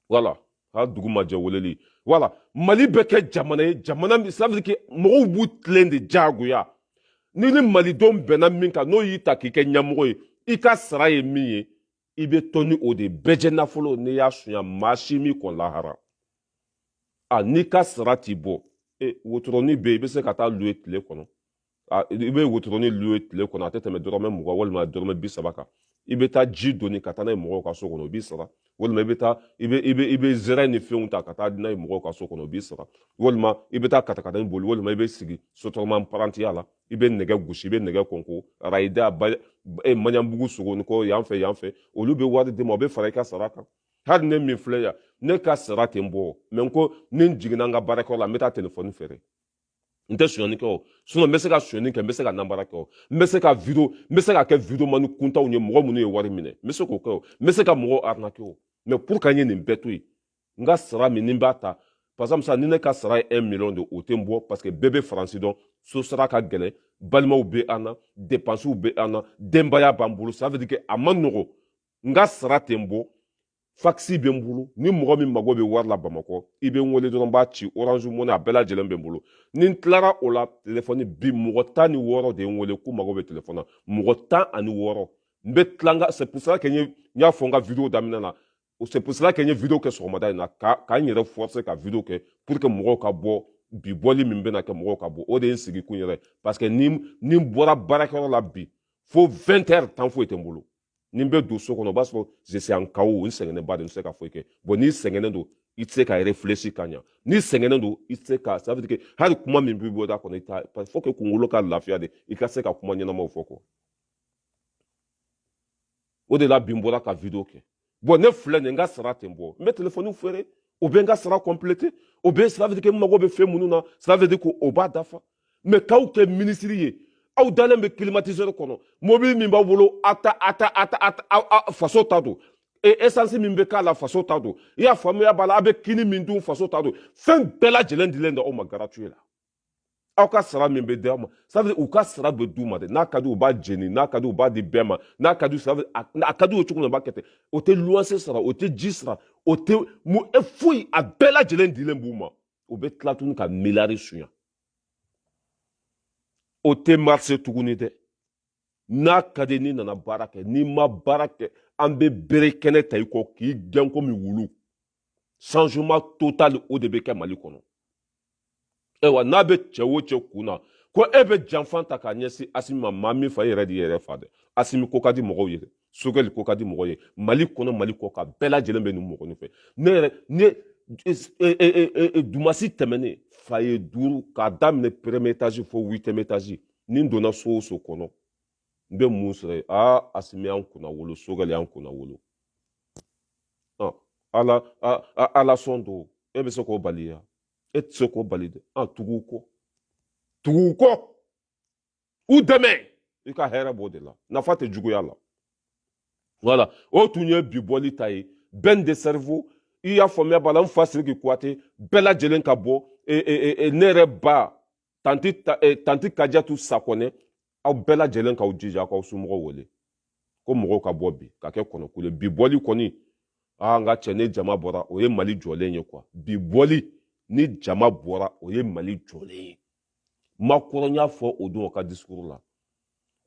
voilà a dugu ma jɛ weleli voilà mali bɛ kɛ jamana ye jamana min ça veut dire que mɔgɔw b'u tilen de diyagoya ni malidenw bɛnna min kan n'o y'i ta k'i kɛ ɲɛmɔgɔ ye i ka sara ye min ye i bɛ to ni o de bɛɛ jɛ nafolo n'i y'a sunya maa si min kɔn lahara n'i ka sara t'i bɔ wotoroni bɛ yen i bɛ se ka taa louer tile kɔnɔ i bɛ wotoroni louer tile kɔnɔ a tɛ tɛmɛ dɔrɔmɛ 20 walima dɔrɔmɛ 30 kan i bɛ taa ji donni ka taa n'a ye mɔgɔw ka so kɔnɔ o b'i sara walima i bɛ zɛrɛ ni fɛnw ta ka taa n'a ye mɔgɔw ka so kɔnɔ o b'i sara walima i bɛ taa katakata boli walima i bɛ sigi sotarama parantiya la i bɛ nɛgɛ gosi i bɛ nɛgɛ kɔnko arayida maɲanbugu sogo ko yan fɛ olu bɛ wari d'i ma o bɛ fara i ka sara kan hali ne min filɛ yan ne ka sara tɛ n bɔ mɛ ko ni n jiginna n ka baarakɛyɔrɔ la n bɛ taa telefɔni feere n tɛ sonyani kɛ o sinon n bɛ se ka sonyani kɛ n bɛ se ka namara kɛ o n bɛ se ka kɛ video mani kuntaw ye mɔgɔ minnu ye wari minɛ n bɛ se k'o kɛ o n bɛ se ka mɔgɔw arnaquer o mais pour que n ye nin bɛɛ to yen n ka sara min ni n b'a ta par exemple sa ni ne ka sara ye 1 million de o tɛ n bɔ parce que bɛɛ bɛ faransi dɔn so sara ka gɛlɛn balimaw bɛ an na dépenses bɛ an na denbaya b'an bolo ça veut dire que a ma nɔgɔ n ka sara tɛ n bɔ faxi bɛ n bolo ni mɔgɔ min mago bɛ wari la bamakɔ i bɛ n wele dɔrɔn n b'a ci orange money a bɛɛ lajɛlen bɛ n bolo ni n tilara o la telefɔni bi mɔgɔ 16 de ye n wele k'u mago bɛ telefɔni na mɔgɔ 16 n bɛ tila n ka c'est pour ça que n y'a fɔ n ka video daminɛ na c'est pour ça que n ye video kɛ sɔgɔmada in na ka n yɛrɛ forcer ka video kɛ pour que mɔgɔw ka bɔ bi bɔli min bɛna kɛ mɔgɔw ka bɔ o de ye n sigi kun yɛrɛ parce que ni n bɔra baarakɛyɔrɔ la bi fo 20 heures temps foyi tɛ n bolo ni n bɛ don so kɔnɔ o b'a sɔrɔ je suis en KO n sɛgɛnnen ba de n tɛ se ka foyi kɛ bon n'i sɛgɛnnen don i tɛ se ka réfléchir ka ɲa n'i sɛgɛnnen don i tɛ se ka ça veut dire que hali kuma min b'i bɔ da kɔnɔ il faut que kunkolo ka lafiya de i ka se ka kuma ɲɛnamaw fɔ quoi o de la bi n bɔra ka video kɛ bon ne filɛ nin n ka sara tɛ n bɔ n bɛ telefɔni feere o bɛ n ka sara compléter o bɛ ça veut dire que n mago bɛ fɛn minnu na ça veut dire que o b'a dafa mais k'aw kɛ minisiri ye aw dalen bɛ climatiseur kɔnɔ mobili min b'aw bolo faso ta don essence min bɛ k'a la faso ta don i y'a faamuya b'a la a bɛ kini min dun faso ta don fɛn bɛɛ lajɛlen dilen don aw ma gratuit la aw ka sara min bɛ d'aw ma ça veut dire u ka sara bɛ d'u ma dɛ n'a ka di u b'a jeni n'a ka di u b'a di bɛɛ ma n'a ka di a ka di u cogo min na u b'a kɛ ten o tɛ luwanse sara o tɛ ji sara o tɛ foyi a bɛɛ lajɛlen dilen b'u ma u bɛ tila tuguni ka miliyari suɲɛ o tɛ marché tuguni dɛ n'a ka di n'i nana baara kɛ n'i ma baara kɛ an bɛ bere kɛnɛ ta i kɔ k'i gɛn komi wulu changement total o de bɛ kɛ mali kɔnɔ ayiwa n'a bɛ cɛ o cɛ kun na ko e bɛ janfan ta k'a ɲɛsin asimi ma maa min fa e yɛrɛ de yɛrɛ fa dɛ asimi ko ka di mɔgɔw ye dɛ sogɛli ko ka di mɔgɔw ye mali kɔnɔ mali kɔ kan bɛɛ lajɛlen bɛ nin mɔgɔnin fɛ ne yɛrɛ dumasi tɛmɛnen fa ye 5 k'a daminɛ premier étage fo 8e étage ni n donna so o so kɔnɔ n bɛ mun sɔrɔ yen asimi y'an kunna wolo sogɛli y'an kunna wolo ala sɔn don e bɛ se k'o bali ya e tɛ se k'o bali dɛ tugu u kɔ u dɛmɛ i ka hɛrɛ b'o de la nafa tɛ juguya la voilà o tun ye bi bɔli ta ye bɛn de cerveau i y'a faamuya b'a la n fa Sidiki Kuyate bɛɛ lajɛlen ka bɔ ne yɛrɛ ba tanti Kajatu Sakɔnɛ aw bɛɛ lajɛlen k'aw jija k'aw somɔgɔw wele ko mɔgɔw ka bɔ bi ka kɛ kɔnɔkulu bi bɔli kɔni n ka cɛ ni jama bɔra o ye Mali jɔlen ye quoi bi bɔli ni jama bɔra o ye Mali jɔlen ye Macron y'a fɔ o don o ka discours la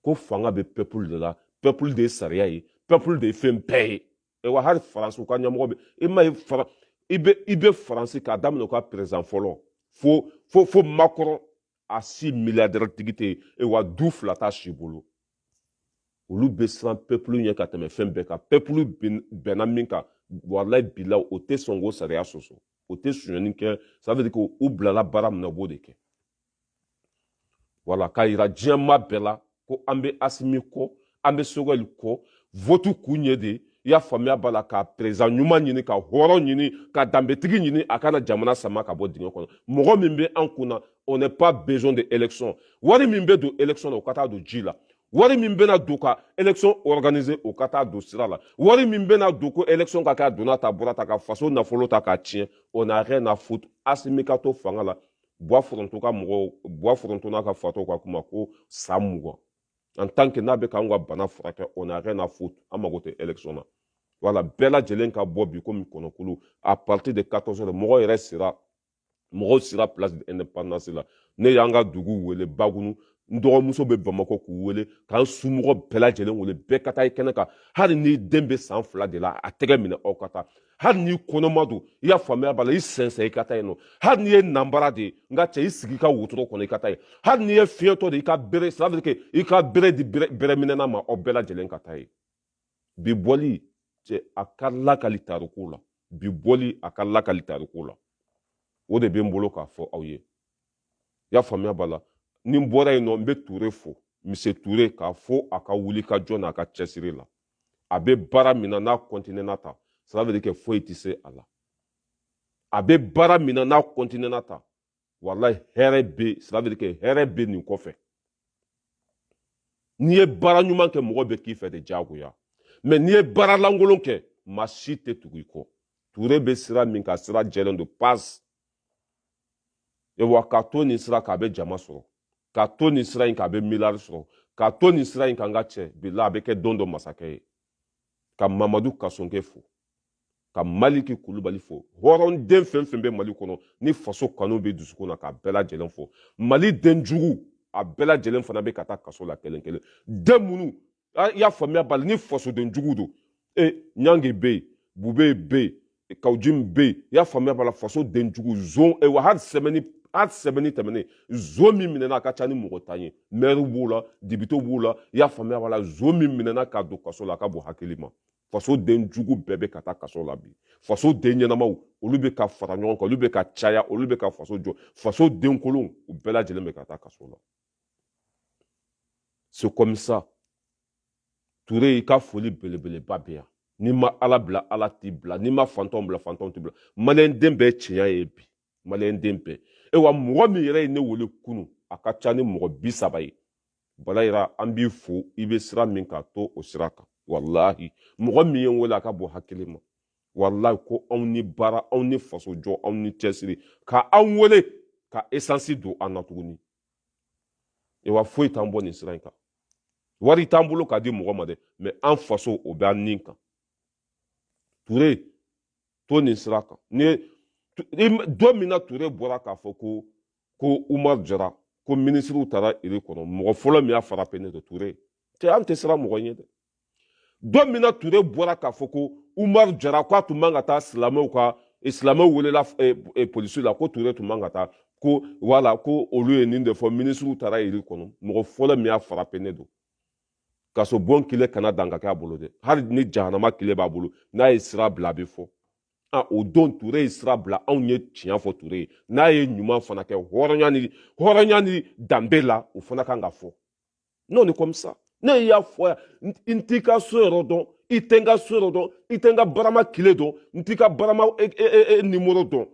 ko fanga bɛ peuple de la peuple de ye sariya ye peuple de ye fɛn bɛɛ ye wa hali faransi ka ɲɛmɔgɔ bɛ i bɛ faransi k'a daminɛ u ka président fɔlɔ fo Macron a 6 milliardaire tigi tɛ yen wa du 2 t'a si bolo olu bɛ siran peuple ɲɛ ka tɛmɛ fɛn bɛɛ kan peuple bɛnna min kan walayi bilahi o tɛ sɔn k'o sariya sɔsɔ o tɛ suɲɛni kɛ ça veut dire que u bilala baara min na u b'o de kɛ wala k'a yira diɲɛmaa bɛɛ la ko an bɛ Asimi kɔ an bɛ Sogɛli kɔ vote kun ye de i y'a faamuya b'a la ka président ɲuman ɲini ka hɔrɔn ɲini ka danbetigi ɲini a kana jamana sama ka bɔ dingɛ kɔnɔ mɔgɔ min bɛ an kunna on n'est pas besoin de élection wari min bɛ don élection na o ka taa don ji la wari min bɛna don ka élection organiser o ka taa don sira la wari min bɛna don ko élection ka kɛ a donna ta bɔra ta ka faso nafolo ta k'a tiɲɛ on n'a rien à foutre Asimi ka to fanga la Buwa Foronto n'a ka fatɔw ka kuma ko san 20 en tant que n'a bɛ k'anw ka bana furakɛ on n'a rien à foutre an mago tɛ élection na voilà bɛɛ lajɛlen ka bɔ bi komi kɔnɔkulu à partir de 14 heures mɔgɔw sera place de l'indépendance la ne y'an ka dugu wele Bagunu n dɔgɔmuso bɛ Bamakɔ k'u wele k'an somɔgɔ bɛɛ lajɛlen wele bɛɛ ka taa i kɛnɛ kan hali n'i den bɛ san 2 de la a tɛgɛ minɛ aw ka taa hali n'i kɔnɔma don i y'a faamuya b'a la i sɛnsɛn i ka taa yen nɔ hali n'i ye nanbara de ye n ka cɛ i sigi i ka wotoro kɔnɔ i ka taa yen hali n'i ye fiɲɛtɔ de i ka bere ça veut dire que i ka bere di bɛrɛminɛna ma aw bɛɛ lajɛlen ka taa yen bi bɔli cɛ a ka lakali tariku la bi bɔli a ka lakali tariku la o de bɛ n bolo k'a fɔ aw ye i y'a faamuya b'a la ni n bɔra yen nɔ n bɛ Ture fo Mise Ture k'a fɔ a ka wuli ka jɔ n'a ka cɛsiri la a bɛ baara min na n'a continuera ta ça veut dire que foyi tɛ se a la a bɛ baara min na n'a continuera ta walahi hɛrɛ bɛ ça veut dire que hɛrɛ bɛ nin kɔfɛ n'i ye baara ɲuman kɛ mɔgɔ bɛ k'i fɛ de diyagoya mais n'i ye baara lankolon kɛ maa si tɛ tugu i kɔ Ture bɛ sira min kan sira jɛlen don passe wa k'a to nin sira kan a bɛ jama sɔrɔ k'a to nin sira in kan a bɛ miliyari sɔrɔ k'a to nin sira in kan n ka cɛ bilahi a bɛ kɛ don dɔ masakɛ ye ka Mamadu Kasonge fo ka Maliki Kulubali fo hɔrɔnden fɛn fɛn bɛ Mali kɔnɔ ni faso kanu bɛ dusukun na k'a bɛɛ lajɛlen fo Mali den jugu a bɛɛ lajɛlen fana bɛ ka taa kaso la kelen kelen den minnu i y'a faamuya bali ni fasoden jugu don Ɲangi bɛ yen Bube bɛ yen Kawujim bɛ yen i y'a faamuya bala fasoden jugu zon wa hali sɛbɛnni tɛmɛnen zon min minɛna a ka ca ni mɔgɔ 10 ye maire b'u la dibito b'u la i y'a faamuya bala zon min minɛna k'a don kaso la a ka bon hakili ma fasoden jugu bɛɛ bɛ ka taa kaso la bi fasoden ɲɛnamaw olu bɛ ka fara ɲɔgɔn kan olu bɛ ka caya olu bɛ ka faso jɔ fasoden kolon u bɛɛ lajɛlen bɛ ka taa kaso la c'est comme ça Ture i ka foli belebeleba bɛ yan n'i ma Ala bila Ala t'i bila n'i ma fantanw bila fantanw t'i bila maliyɛn den bɛɛ tiɲɛ ye bi maliyɛn den bɛɛ wa mɔgɔ min yɛrɛ ye ne wele kunun a ka ca ni mɔgɔ 30 ye Balayira an b'i fo i bɛ sira min k'a to o sira kan walahi mɔgɔ min ye n wele a ka bon hakili ma walahi ko anw ni baara anw ni faso jɔ anw ni cɛsiri ka anw wele ka essence don an na tuguni wa foyi t'an bɔ nin sira in kan wari t'an bolo k'a di mɔgɔ ma dɛ mais an faso o bɛ an nin kan Ture to nin sira kan don min na Ture bɔra k'a fɔ ko Umaru Jara ko ministre taara iri kɔnɔ mɔgɔ fɔlɔ min y'a frappé ne de Ture cɛ an tɛ siran mɔgɔ ɲɛ dɛ don min na Ture bɔra k'a fɔ ko Umaru Jara k'a tun man ka taa silamɛw welela polisiw la ko Ture tun man ka taa ko voilà ko olu ye nin de fɔ ministre taara iri kɔnɔ mɔgɔ fɔlɔ min y'a frappé ne don ka so bon kile kana dan ka kɛ a bolo dɛ hali ni jahanama kile b'a bolo n'a ye sira bila a bɛ fɔ o don Touré sera bila anw ye tiɲɛ fɔ Touré ye n'a ye ɲuman fana kɛ hɔrɔnya ni danbe la o fana kan ka fɔ non ni comme ça ne y'a fɔ yan n t'i ka so yɔrɔ dɔn i tɛ n ka so yɔrɔ dɔn i tɛ n ka barama kile dɔn n t'i ka barama numéro dɔn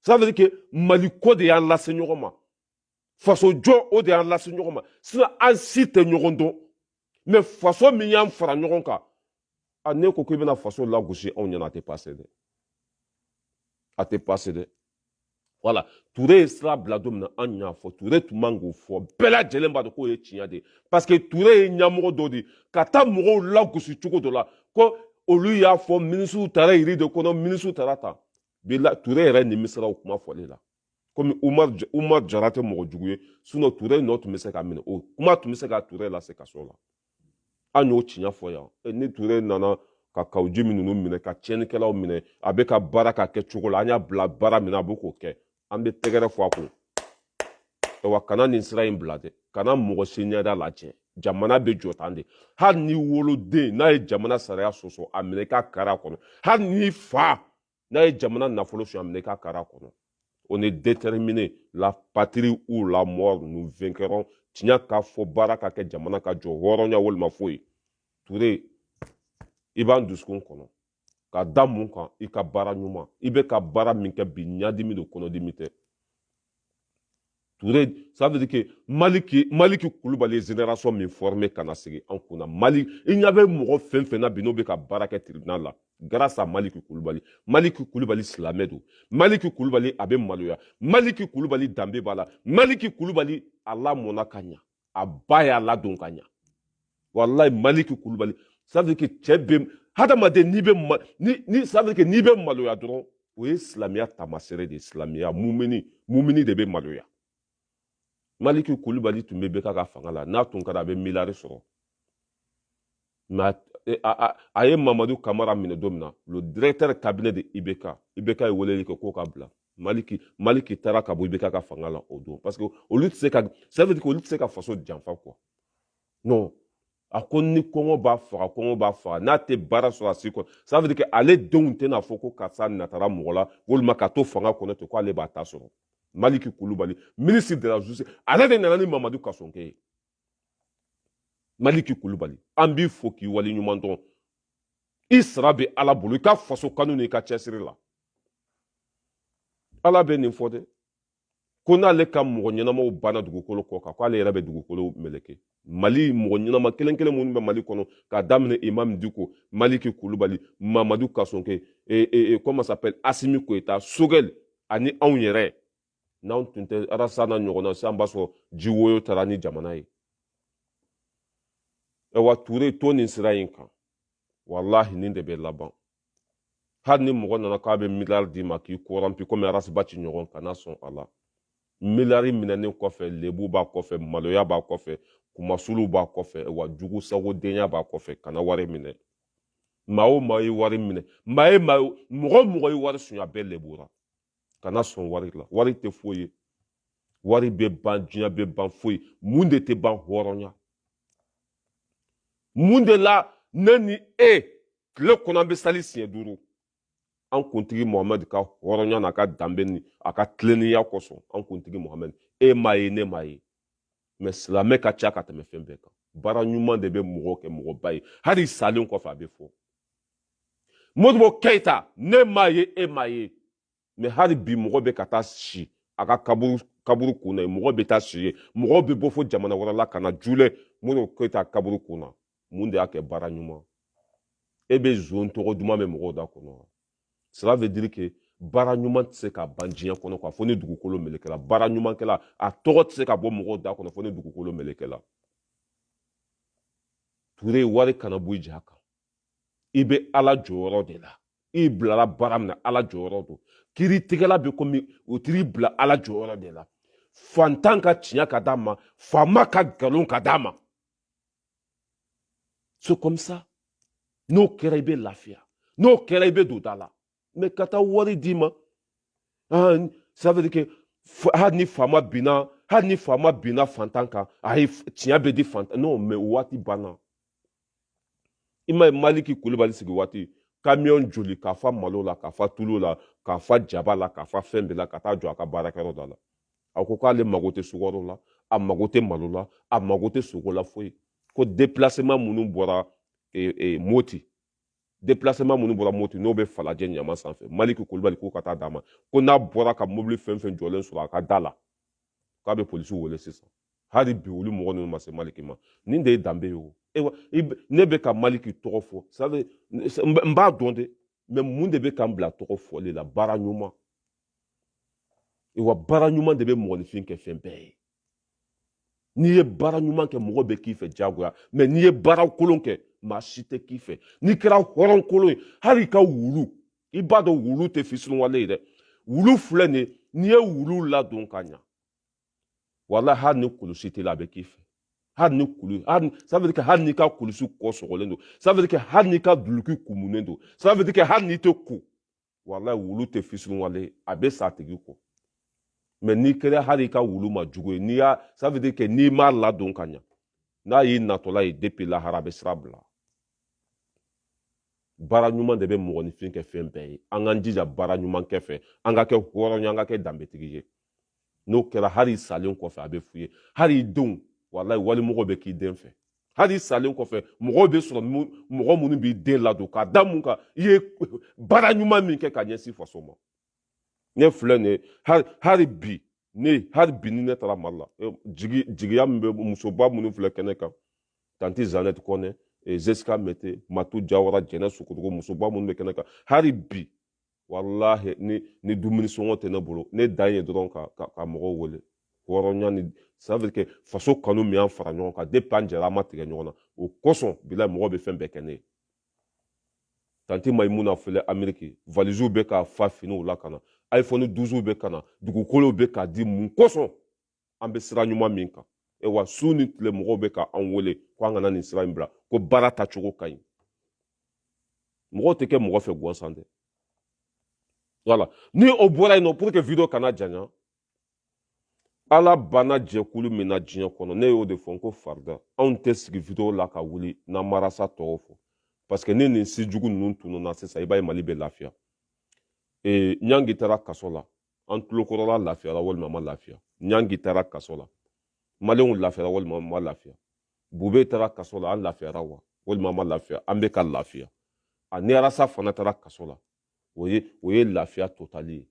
ça veut dire que Mali ko de y'an lase ɲɔgɔn ma faso jɔ o de y'an lase ɲɔgɔn ma sinon an si tɛ ɲɔgɔn dɔn mais faso min y'an fara ɲɔgɔn kan ne ko k'i bɛna faso lagosi anw ɲɛna a tɛ passé dɛ a tɛ passé dɛ voilà Touré ye sira bila don min na an y'a fɔ Touré tun man k'o fɔ bɛɛ lajɛlen b'a dɔn k'o ye tiɲɛ de ye parce que Touré ye ɲɛmɔgɔ dɔ de ye ka taa mɔgɔw lagosi cogo dɔ la ko olu y'a fɔ ministres taara yiri de kɔnɔ ministres taara tan bila Touré yɛrɛ nimisira o kuma fɔli la komi Umar Jara tɛ mɔgɔ jugu ye sinon Touré nɔ tun bɛ se ka minɛ o kuma tun bɛ se ka Touré lase kaso la an y'o tiɲɛ fɔ yan ni Touré nana ka kawuji ninnu minɛ ka tiɲɛnikɛlaw minɛ a bɛ ka baara ka kɛ cogo la an y'a bila baara min na a bɛ k'o kɛ an bɛ tɛgɛrɛ fɔ a kun wa kana nin sira in bila dɛ kana mɔgɔ si ɲɛda lajɛ jamana bɛ jɔ tan de hali ni woloden n'a ye jamana sariya sɔsɔ a minɛ i ka kari a kɔnɔ hali ni fa n'a ye jamana nafolo suɲɛ a minɛ i ka kari a kɔnɔ on est déterminé la patrie ou la mort nous vaincrons tiɲɛ ka fɔ baara ka kɛ jamana ka jɔ hɔrɔnya walima foyi Touré i b'an dusukun kɔnɔ ka da mun kan i ka baara ɲuman i bɛ ka baara min kɛ bi ɲadimi don kɔnɔdimi tɛ Touré ça veut dire que Maliki Kulubali ye génération min formé ka na sigi an kunna Mali i ɲɛ bɛ mɔgɔ fɛn fɛn na bi n'o bɛ ka baara kɛ tribunal la grâce à Maliki Kulubali silamɛ don Maliki Kulubali a bɛ maloya Maliki Kulubali danbe b'a la Maliki Kulubali a lamɔna ka ɲa a ba y'a ladon ka ɲa wallahi Maliki Kulubali ça veut dire que cɛ bɛ hadamaden ni ça veut dire que n'i bɛ maloya dɔrɔn o ye silamɛya taamasere de ye silamɛya mumini de bɛ maloya Maliki Kulubali tun bɛ Beka ka fanga la n'a tun kɛra a bɛ miliyari sɔrɔ mais a ye Mamadu Kamara minɛ don min na le directeur cabinet de IBK ye weleli kɛ k'o ka bila Maliki taara ka bɔ IBK ka fanga la o don parce que olu tɛ se ka ça veut dire que olu tɛ se ka faso janfa quoi non a ko ni kɔngɔ b'a faga n'a tɛ baara sɔrɔ a si kɔnɔ ça veut dire que ale denw tɛna fɔ ko karisa natara mɔgɔ la walima ka to fanga kɔnɔ ten ko ale b'a ta sɔrɔ Maliki Kulubali ministre de la justice ale de nana ni Mamadu Kasonke ye Maliki Kulubali an b'i fo k'i wali ɲuman dɔn i sara bɛ Ala bolo i ka faso kanu n'i ka cɛsiri la Ala bɛ nin fɔ dɛ ko n'ale ka mɔgɔ ɲɛnamaw banna dugukolo kɔ kan k'ale yɛrɛ bɛ dugukolo meleke Mali mɔgɔ ɲɛnama kelen minnu bɛ Mali kɔnɔ k'a daminɛ Imam Diko Maliki Kulubali Mamadu Kasonke comment ça s'appelle Assimi Koita Sogɛl ani anw yɛrɛ n'anw tun tɛ Arasana ɲɔgɔn na sisan b'a sɔrɔ Jiwoyo taara ni jamana ye wa Touré to nin sira in kan wallahi nin de bɛ laban hali ni mɔgɔ nana k'a bɛ miliyari d'i ma k'i kɔrɔnpi komi Arasiba ci ɲɔgɔn kana sɔn a la miliyari minɛnen kɔfɛ lebu b'a kɔfɛ maloya b'a kɔfɛ kumasulu b'a kɔfɛ wa jugu sagodenya b'a kɔfɛ kana wari minɛ maa o maa ye wari minɛ mɔgɔ ye wari suɲɛ bɛɛ lebura kana sɔn wari la wari tɛ foyi ye wari bɛ ban diɲɛ bɛ ban foyi mun de tɛ ban hɔrɔnya mun de la ne ni tile kɔnɔ an bɛ sali siɲɛ 5 an kuntigi Mohamɛdi ka hɔrɔnya n'a ka danbe ni a ka tilennenya kosɔn an kuntigi Mohamɛdi m'a ye ne m'a ye mais silamɛ ka ca ka tɛmɛ fɛn bɛɛ kan baara ɲuman de bɛ mɔgɔ kɛ mɔgɔba ye hali salen kɔfɛ a bɛ fɔ Modibo Keita ne m'a ye e m'a ye mais hali bi mɔgɔ bɛ ka taa si a ka kaburu kunna mɔgɔ bɛ taa si ye mɔgɔ bɛ bɔ fo jamana wɛrɛ la ka na jule Modibo Keita kaburu kunna mun de y'a kɛ baara ɲuman e bɛ zon tɔgɔ duman bɛ mɔgɔw da kɔnɔ cela veut dire que baara ɲuman tɛ se ka ban diɲɛ kɔnɔ quoi fo ni dugukolo melekela baara ɲuman kɛla a tɔgɔ tɛ se ka bɔ mɔgɔw da kɔnɔ fo ni dugukolo melekela Touré wari kana bɔ i ja kan i bɛ Ala jɔyɔrɔ de la i bilala baara min na Ala jɔyɔrɔ don kiiritigɛla bɛ komi o t'i bila Ala jɔyɔrɔ de la fantan ka tiɲɛ ka d'a ma faama ka nkalon ka d'a ma c'est comme ça n'o kɛra i bɛ lafiya n'o kɛra i bɛ don da la mais ka taa wari d'i ma ça veut dire que hali ni faama binna fantan kan ayi tiɲɛ bɛ di fantan non mais o waati banna i ma ye Maliki Kulubali sigi waati camion joli k'a fa malo la k'a fa tulu la k'a fa jaba la k'a fa fɛn bɛɛ la ka taa jɔ a ka baarakɛyɔrɔ da la a ko k'ale mago tɛ sukaro la a mago tɛ malo la a mago tɛ sogo la foyi ko déplacement minnu bɔra Moti déplacement minnu bɔra Moti n'o bɛ Falajɛ ɲama sanfɛ Maliki Kulibali k'o ka taa d'a ma ko n'a bɔra ka mobili fɛn fɛn jɔlen sɔrɔ a ka da la k'a bɛ polisiw wele sisan hali bi olu mɔgɔ ninnu ma se Maliki ma nin de ye danbe ye o ne bɛ ka Maliki tɔgɔ fɔ ça veut n b'a dɔn dɛ mais mun de bɛ k'an bila tɔgɔ fɔli la baara ɲuman wa baara ɲuman de bɛ mɔgɔninfin kɛ fɛn bɛɛ ye n'i ye baara ɲuman kɛ mɔgɔ bɛ k'i fɛ diyagoya mais n'i ye baara kolon kɛ maa si tɛ k'i fɛ n'i kɛra hɔrɔn kolon ye hali i ka wulu i b'a dɔn wulu tɛ fisunuwale ye dɛ wulu filɛ nin ye n'i ye wulu ladon ka ɲa wala hali ni kulusi t'i la a bɛ k'i fɛ hali ni kulu ça veut dire que hali n'i ka kulusi kɔ sɔgɔlen don ça veut dire que hali n'i ka duloki kumunen don ça veut dire que hali n'i tɛ ko wala wulu tɛ fisunuwale ye a bɛ sa a tigi kɔ mais n'i kɛra hali i ka wulu ma jugu ye ça veut dire que n'i m'a ladon ka ɲa n'a y'i natɔla ye depuis lahara a bɛ sira bila baara ɲuman de bɛ mɔgɔninfin kɛ fɛn bɛɛ ye an k'an jija baara ɲuman kɛ fɛ an ka kɛ hɔrɔn ye an ka kɛ danbetigi ye n'o kɛra hali i salen kɔfɛ a bɛ f'i ye hali i denw walayi walimɔgɔ bɛ k'i den fɛ hali i salen kɔfɛ mɔgɔw bɛ sɔrɔ mɔgɔ minnu b'i den ladon k'a da mun kan i ye baara ɲuman min kɛ ka ɲɛsin faso ma ne filɛ nin ye hali bi ni ne taara Mali la jigiya min bɛ musoba minnu filɛ kɛnɛ kan tanti Zanette Kɔnɛ Zeska Mete Matu Jawara Jɛnɛ Sukurugu musoba minnu bɛ kɛnɛ kan hali bi walahi ni dumuni sɔngɔ tɛ ne bolo ne dan ye dɔrɔn ka mɔgɔw wele hɔrɔnya ni ça veut dire que faso kanu min y'an fara ɲɔgɔn kan depuis an jɛra an ma tigɛ ɲɔgɔn na o kosɔn bilahi mɔgɔw bɛ fɛn bɛɛ kɛ ne ye tanti Mayimuna filɛ Ameriki valiziw bɛ ka fa finiw la ka na iPhone 12 bɛ ka na dugukolow bɛ ka di mun kosɔn an bɛ sira ɲuman min kan wa su ni tile mɔgɔw bɛ ka an wele ko an kana nin sira in bila ko baara tacogo ka ɲi mɔgɔw tɛ kɛ mɔgɔ fɛ gansan dɛ voilà ni o bɔra yen nɔ pour que video kana janya ala bana jɛkulu min na diɲɛ kɔnɔ ne y'o de fɔ n ko farida anw tɛ sigi video la ka wuli n'an marasa tɔgɔ fɔ parce que ni nin si jugu ninnu tununa sisan i b'a ye Mali bɛ lafiya Ɲangi taara kaso la an tulokɔrɔla lafiyara walima a ma lafiya Ɲangi taara kaso la maliyɛnw lafiyara walima a ma lafiya Bube taara kaso la an lafiyara wa walima a ma lafiya an bɛ ka lafiya ni Arasa fana taara kaso la o ye lafiya totali ye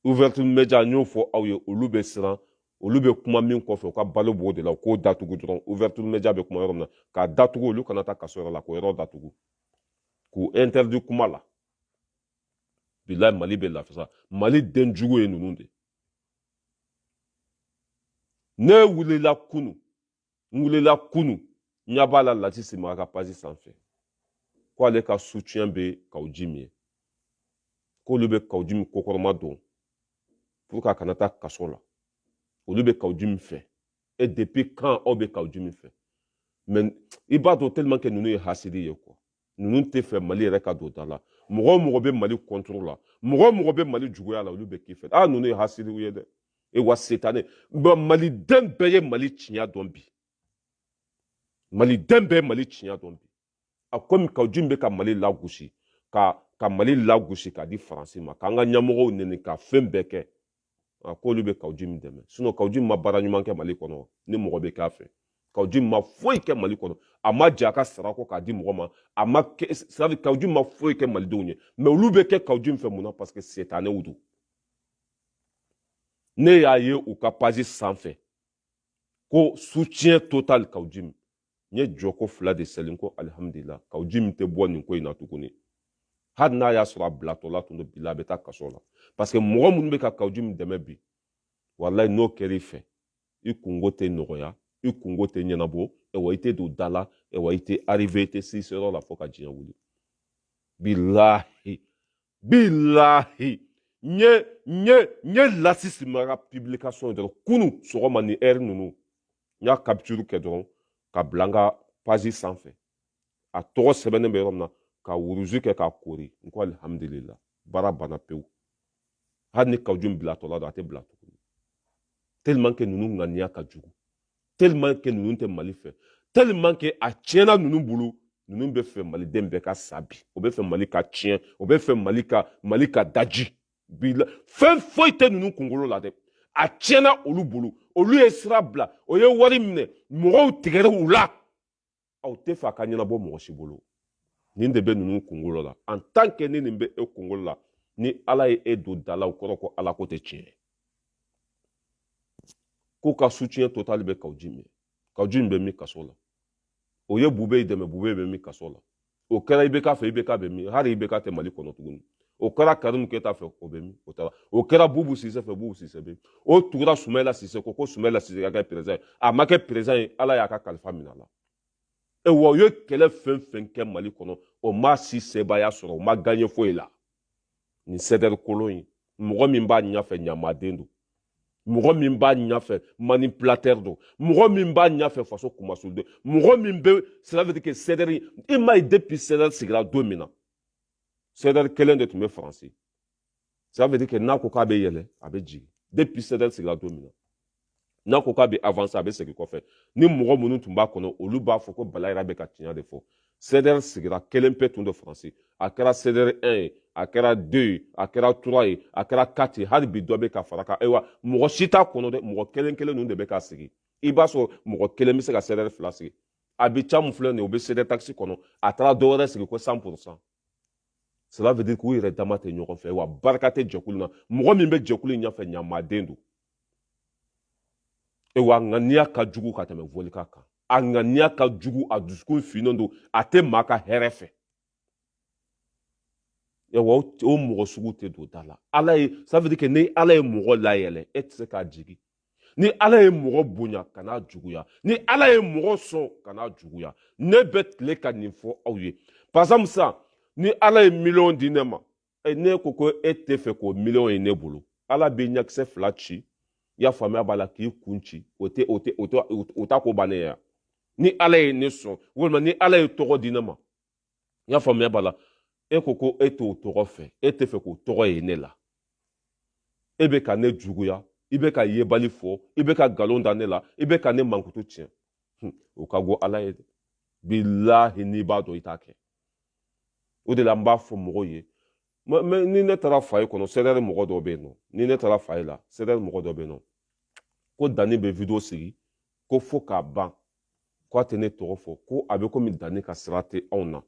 ouverture média n y'o fɔ aw ye olu bɛ siran olu bɛ kuma min kɔfɛ u ka balo b'o de la u k'o datugu dɔrɔn ouverture média bɛ kuma yɔrɔ min na k'a datugu olu kana taa kaso yɔrɔ la k'o yɔrɔ datugu k'u interdit kuma la bilahi Mali bɛ lafiya Mali den jugu ye ninnu de ne wulila kunu n ɲɛ b'a la Lasisi Mara ka page sanfɛ k'ale ka soutien bɛ Kawo Jim ye k'olu bɛ Kawo Jim kokɔrɔma don pour que a kana taa kaso la olu bɛ Kawo Jim fɛ et depuis quand aw bɛ Kawo Jim fɛ mais i b'a dɔn tellement que ninnu ye hasidi ye quoi ninnu tɛ fɛ Mali yɛrɛ ka don da la mɔgɔ o mɔgɔ bɛ Mali contre la mɔgɔ o mɔgɔ bɛ Mali juguya la olu bɛ k'i fɛ ninnu ye hasidiw ye dɛ wa setane maliden bɛɛ ye Mali tiɲɛ dɔn bi maliden bɛɛ ye Mali tiɲɛ dɔn bi a komi Kawo Jim bɛ ka Mali lagosi ka Mali lagosi k'a di Faransi ma k'an ka ɲɛmɔgɔw nɛni ka fɛn bɛɛ kɛ k'olu bɛ Kawo Jim dɛmɛ sinon Kawo Jim ma baara ɲuman kɛ Mali kɔnɔ ni mɔgɔ bɛ k'a fɛ Kawo Jim ma foyi kɛ Mali kɔnɔ a ma jɛ a ka sara kɔ k'a di mɔgɔ ma a ma kɛ Kawo Jim ma foyi kɛ Malidenw ye mais olu bɛ kɛ Kawo Jim fɛ mun na parce que setanew don ne y'a ye u ka page sanfɛ ko soutien total Kawo Jim n ye jɔko 2 de sɛli ko alhamdulillah Kawo Jim tɛ bɔ nin ko in na tuguni hali n'a y'a sɔrɔ a bilatɔla tun don bila a bɛ taa kaso la parce que mɔgɔ minnu bɛ ka Kawo Jim dɛmɛ bi walayi n'o kɛra i fɛ i kungo tɛ nɔgɔya i kungo tɛ ɲɛnabɔ i tɛ don da la i tɛ arrivé i tɛ se yɔrɔ la fo ka diɲɛ wuli bilahi n ye Lasisi Mara publication ye dɔrɔn kunu sɔgɔma ni heure ninnu n y'a capture kɛ dɔrɔn ka bila n ka page sanfɛ a tɔgɔ sɛbɛnnen bɛ yɔrɔ min na ka wuruzu kɛ k'a kori n ko alhamdulillah baara banna pewu hali ni Kawo Jim bilatɔla don a tɛ bila tuguni tellement que ninnu ŋaniya ka jugu tellement que ninnu tɛ Mali fɛ tellement que a tiɲɛna ninnu bolo ninnu bɛ fɛ maliden bɛɛ ka sa bi o bɛ fɛ mali ka tiɲɛ o bɛ fɛ mali ka daji bi fɛn foyi tɛ ninnu kunkolo la dɛ a tiɲɛna olu bolo olu ye sira bila o ye wari minɛ mɔgɔw tigɛra u la aw tɛ fɛ a ka ɲɛnabɔ mɔgɔ si bolo nin de bɛ ninnu kunkolo la en tant que ni nin bɛ e kunkolo la ni ala ye e don da la o kɔrɔ ko ala ko tɛ tiɲɛ ko ka soutien total bɛ Kawji min Kawji bɛ min kaso la o ye Bube ye dɛmɛ Bube bɛ min kaso la o kɛra IBK fɛ IBK bɛ min hali IBK tɛ Mali kɔnɔ tuguni o kɛra Karimu Keyita fɛ o bɛ min o taara o kɛra Bubu Sise fɛ Bubu Sise bɛ o tugura Sumayila Sise ko Sumayila Sise ka kɛ président ye a ma kɛ président ye ala y'a ka kalifa minɛ a la e wa o ye kɛlɛ fɛn fɛn kɛ Mali kɔnɔ o ma si sebaya sɔrɔ o ma gagné foyi la nin CDR kolon in mɔgɔ min b'a ɲɛfɛ ɲamaden don mɔgɔ min b'a ɲɛfɛ manipulateur don mɔgɔ min b'a ɲɛfɛ faso kumasuli don mɔgɔ min bɛ cela veut dire que CDR i m'a ye depuis CDR sigira don min na CDR kelen de tun bɛ Faransi cela veut dire que n'a ko k'a bɛ yɛlɛ a bɛ jigin depuis CDR sigira don min na n'a ko k'a bɛ avancer a bɛ segin kɔfɛ ni mɔgɔ minnu tun b'a kɔnɔ olu b'a fɔ ko Balayira bɛ ka tiɲɛ de fɔ CDR sigira kelen pe tun de Faransi a kɛra CDR 1 ye a kɛra 2 ye a kɛra 3 ye a kɛra 4 ye hali bi dɔ bɛ ka fara kan ayiwa mɔgɔ si t'a kɔnɔ dɛ mɔgɔ kelen kelen ninnu de bɛ ka sigi i b'a sɔrɔ mɔgɔ kelen bɛ se ka CDR 2 sigi Abidjan mun filɛ nin ye o bɛ CDR taxi kɔnɔ a taara dɔ wɛrɛ sigi ko 100%. Cela veut dire k'u yɛrɛ dama tɛ ɲɔgɔn fɛ wa barika tɛ jɛkulu na mɔgɔ min bɛ jɛkulu in ɲɛfɛ ɲamaden don wa ŋaniya ka jugu ka tɛmɛ volika kan a ŋaniya ka jugu a dusukun finnen don a tɛ maa ka hɛrɛ fɛ wa o mɔgɔ sugu tɛ don da la ala ye ça veut dire que ni ala ye mɔgɔ layɛlɛ e tɛ se k'a jigi ni ala ye mɔgɔ bonya ka n'a juguya ni ala ye mɔgɔ sɔn ka n'a juguya ne bɛ tile ka nin fɔ aw ye par exemple sisan ni ala ye miliyɔn di ne ma ne ko ko e tɛ fɛ k'o miliyɔn ye ne bolo ala bɛ ɲakisɛ 2 ci i y'a faamuya b'a la k'i kun ci o t'a ko bannen ye ni ala ye ne sɔn walima ni ala ye tɔgɔ di ne ma i y'a faamuya b'a la e ko ko e t'o tɔgɔ fɛ e tɛ fɛ k'o tɔgɔ ye ne la e bɛ ka ne juguya i bɛ ka yebali fɔ i bɛ ka nkalon da ne la i bɛ ka ne mankutu tiɲɛ o ka go ala ye bilahi n'i b'a dɔn i t'a kɛ o de la n b'a fɔ mɔgɔw ye ni ne taara faye kɔnɔ CDR mɔgɔ dɔw bɛ yen nɔ ni ne taara faye la CDR mɔgɔ dɔw bɛ yen nɔ ko Dani bɛ vidéo sigi ko fo k'a ban ko a tɛ ne tɔgɔ fɔ ko a bɛ komi Dani ka sira tɛ anw na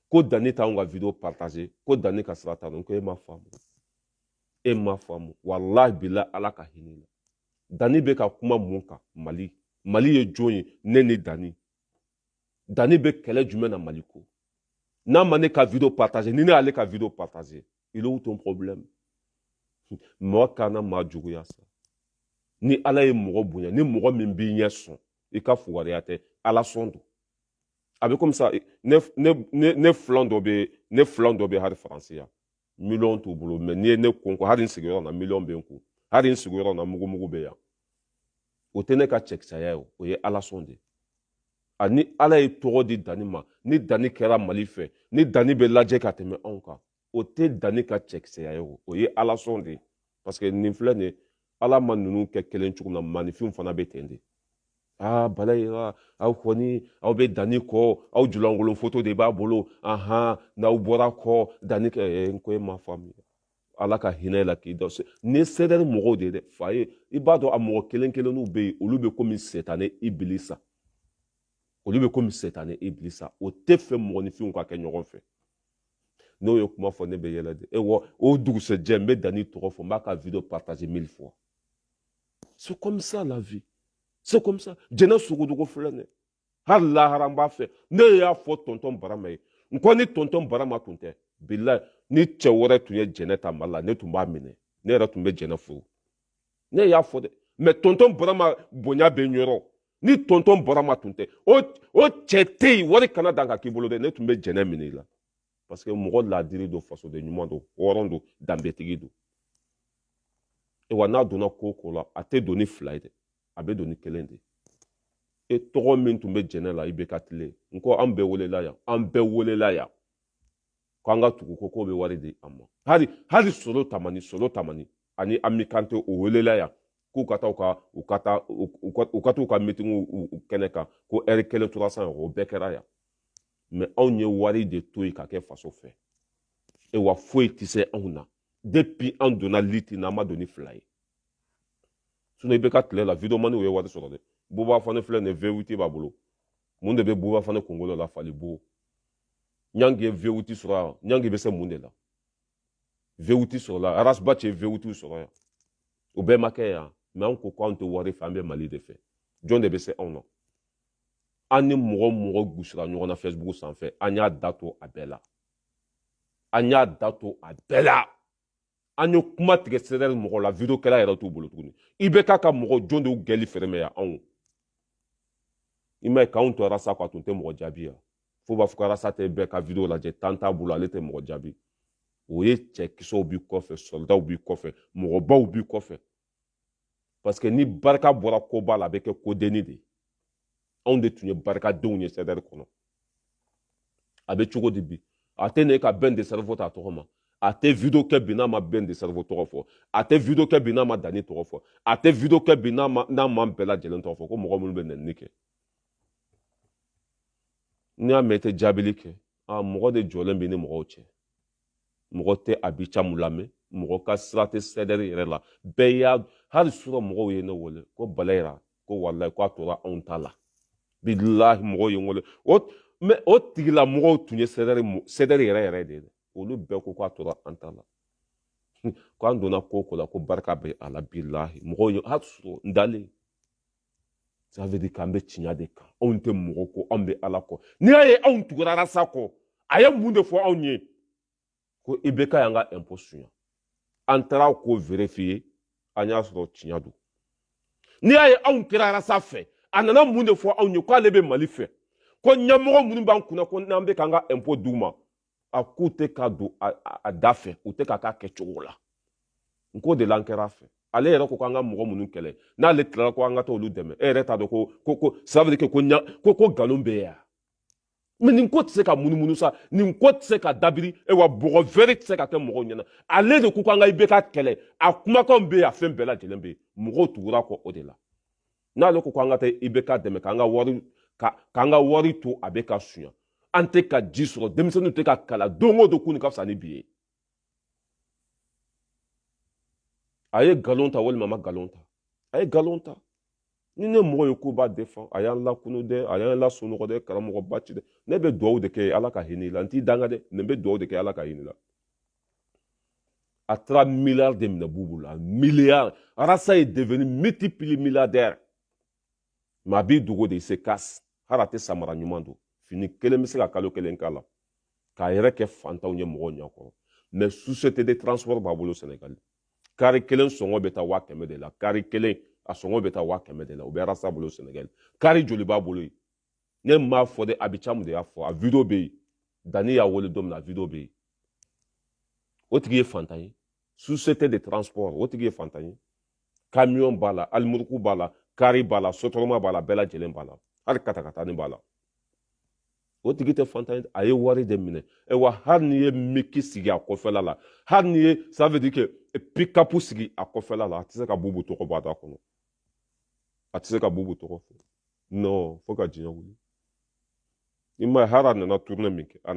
ko Dani t'anw ka vidéo partager ko Dani ka sira t'anw na ko e ma faamu walahi bilahi ala ka hinɛ la Dani bɛ ka kuma mun kan Mali ye jɔn ye ne ni Dani bɛ kɛlɛ jumɛn na Mali ko n'a ma ne ka vidéo partager ni ne y'ale ka vidéo partager il est où ton problème mɔgɔ kana maa juguya sa ni ala ye mɔgɔ bonya ni mɔgɔ min b'i ɲɛ sɔn i ka fugariya tɛ ala sɔn don a bɛ comme ça ne filan dɔ bɛ hali Faransi yan miliyɔn t'u bolo mais n'i ye ne kɔn hali n sigiyɔrɔ na miliyɔn bɛ n kun hali n sigiyɔrɔ na mugu bɛ yan o tɛ ne ka cɛkisɛya ye o ye ala sɔn de ani ala ye tɔgɔ di Dani ma ni Dani kɛra Mali fɛ ni Dani bɛ lajɛ ka tɛmɛ anw kan o tɛ Dani ka cɛkisɛya ye o ye ala sɔn de parce que nin filɛ nin ye ala ma ninnu kɛ kelen cogo min na maninfinw fana bɛ ten de Balayira aw kɔni aw bɛ Dani kɔ aw julankolon photo de b'a bolo n'aw bɔra kɔ Dani kɛ n ko e ma faamuya ala ka hinɛ la k'i da ni CDR mɔgɔw de dɛ fa ye i b'a dɔn a mɔgɔ kelen kelenninw bɛ yen olu bɛ komi setanɛ Ibilisa olu bɛ komi setanɛ Ibilisa o tɛ fɛ mɔgɔninfinw ka kɛ ɲɔgɔn fɛ n'o ye kuma fɔ ne bɛ yɛlɛ de o dugusɛjɛ n bɛ Dani tɔgɔ fɔ n b'a ka vidéo partager 1000 fois c'est comme ça la vie c'est comme ça jɛnɛ sugudogo filɛ nin hali lahara n b'a fɛ ne y'a fɔ tonton Barama ye n ko ni tonton Barama tun tɛ bilahi ni cɛ wɛrɛ tun ye jɛnɛ ta Mali la ne tun b'a minɛ ne yɛrɛ tun bɛ jɛnɛ furu ne y'a fɔ dɛ mais tonton Barama bonya bɛ n yɔrɔ ni tonton Barama tun tɛ o cɛ tɛ yen wari kana dan ka k'i bolo dɛ ne tun bɛ jɛnɛ minɛ i la parce que mɔgɔ ladiri don fasoden ɲuman don hɔrɔn don danbetigi don wa n'a donna ko la a tɛ don ni 2 ye dɛ a bɛ don ni 1 de e tɔgɔ min tun bɛ jɛnɛ la IBK tile n ko an bɛɛ welela yan k'an ka tugu ko k'o bɛ wari di an ma hali Solo Tamani ani Ami Kante o welela yan k'u ka taa u ka meeting kɛnɛ kan ko heure 1 300 € o bɛɛ kɛra yan mais anw ye wari de to yen ka kɛ faso fɛ e wa foyi tɛ se anw na depuis an donna liti na an ma don ni 2 ye sinon i bɛ ka tile la videomani ye wari sɔrɔ dɛ buba fana filɛ nin V8 b'a bolo mun de bɛ buba fana kunkolo la fali bo Nyangi ye V8 sɔrɔ yan Nyangi bɛ se mun de la V8 sɔrɔ la Arasba cɛ V8 sɔrɔ yan o bɛɛ ma kɛ yan mais an ko k'an tɛ wari fɛ an bɛ Mali de fɛ jɔn de bɛ se anw na an ni mɔgɔ gusira ɲɔgɔn na Facebook sanfɛ an y'a da to a bɛɛ la an y'a da to a bɛɛ la an ye kuma tigɛ CDR mɔgɔ la video kɛla yɛrɛ t'u bolo tuguni i bɛ k'a ka mɔgɔ jɔn de gɛli fɛrɛmɛ yan anw i m'a ye k'anw to Arasa kɔ a tun tɛ mɔgɔ jaabi yan fo b'a fɔ ko Arasa tɛ bɛɛ ka video lajɛ temps t'a bolo ale tɛ mɔgɔ jaabi o ye cɛkisɛw b'i kɔfɛ soldaw b'i kɔfɛ mɔgɔbaw b'i kɔfɛ parce que ni barika bɔra koba la a bɛ kɛ kodenni de ye anw de tun ye barikadenw ye CDR kɔnɔ a bɛ cogo di bi a tɛ ne ka bɛn de cerveau ta tɔgɔ ma a tɛ video kɛ bi n'a ma bɛn de cerveau tɔgɔ fɔ a tɛ video kɛ bi n'a ma Dani tɔgɔ fɔ a tɛ video kɛ bi n'a ma bɛɛ lajɛlen tɔgɔ fɔ ko mɔgɔ minnu bɛ nɛnini kɛ n'i y'a mɛn i tɛ jaabili kɛ mɔgɔ de jɔlen bɛ ni mɔgɔw cɛ mɔgɔ tɛ Abicamu lamɛn mɔgɔ ka sira tɛ CDR yɛrɛ la bɛɛ y'a hali sura mɔgɔw ye ne wele ko Balayira ko walayi k'a tora anw ta la bilahi mɔgɔw ye n wele mais o tigila mɔgɔw tun ye CDR yɛrɛ de ye olu bɛɛ ko k'a tora an ta la k'an donna ko la ko barika bɛ a la bilahi mɔgɔw ye hali sɔrɔ n dalen ça veut dire k'an bɛ tiɲɛ de kan anw tɛ mɔgɔ ko anw bɛ Ala kɔ n'i y'a ye anw tugura Arasa kɔ a ye mun de fɔ anw ye ko IBK y'an ka impôt suɲɛ an taara ko vérifier an y'a sɔrɔ tiɲɛ don n'i y'a ye anw kɛra Arasa fɛ a nana mun de fɔ anw ye k'ale bɛ Mali fɛ ko ɲɛmɔgɔ minnu b'an kunna ko n'an bɛ k'an ka impôt d'u ma a k'u tɛ ka don a da fɛ u tɛ ka k'a kɛcogo la n ko de la an kɛra a fɛ ale yɛrɛ ko k'an ka mɔgɔ minnu kɛlɛ n'ale tilala ko an ka taa olu dɛmɛ e yɛrɛ t'a dɔn ko ça veut dire que ko nkalon bɛ yan mais nin ko tɛ se ka munumunu sa nin ko tɛ se ka dabiri wa bɔgɔ vɛri tɛ se ka kɛ mɔgɔw ɲɛna ale de ko k'an ka IBK kɛlɛ a kumakanw bɛ yen a fɛn bɛɛ lajɛlen bɛ yen mɔgɔw tugura kɔ o de la n'ale ko k'an ka taa IBK dɛmɛ k'an ka wari to a bɛ ka suɲɛ an tɛ ka ji sɔrɔ denmisɛnninw tɛ ka kalan don o don k'u ni ka fisa ni bi ye a ye nkalon ta walima a ma nkalon ta a ye nkalon ta ni ne mɔgɔ ye ko b'a défend a y'an lakunu dɛ a y'an lasunɔgɔ dɛ karamɔgɔba ci dɛ ne bɛ dugawu de kɛ Ala ka hinɛ i la n t'i danga dɛ mais n bɛ dugawu de kɛ Ala ka hinɛ i la a taara miliyari de minɛ b'u bolo miliyari Arasa est devenu multimilliardaire mais a b'i dogo de il se casse hali a tɛ samara ɲuman don fini kelen bɛ se ka kalo kelen k'a la k'a yɛrɛ kɛ fantanw ye mɔgɔw ɲɛkɔrɔ mais société de transport b'a bolo Sénégal kari kelen sɔngɔ bɛ taa 100 de la kari kelen a sɔngɔ bɛ taa 100 de la o bɛ Arasa bolo Sénégal kari joli b'a bolo yen ne m'a fɔ de Abicamu de y'a fɔ a video bɛ yen Dani y'a wele don min na a video bɛ yen o tigi ye fantan ye société de transport o tigi ye fantan ye camion b'a la alimuruku b'a la kari b'a la sotoroma b'a la bɛɛ lajɛlen b'a la hali katakatani b'a la o tigi tɛ fantan ye a ye wari de minɛ wa hali n'i ye miki sigi a kɔfɛla la hali n'i ye ça veut dire que pick-up sigi a kɔfɛla la a tɛ se ka bubu tɔgɔ bɔ a da kɔnɔ a tɛ se ka bubu tɔgɔ fɔ non fo ka diɲɛ wuli i m'a ye hali a nana tournée min kɛ a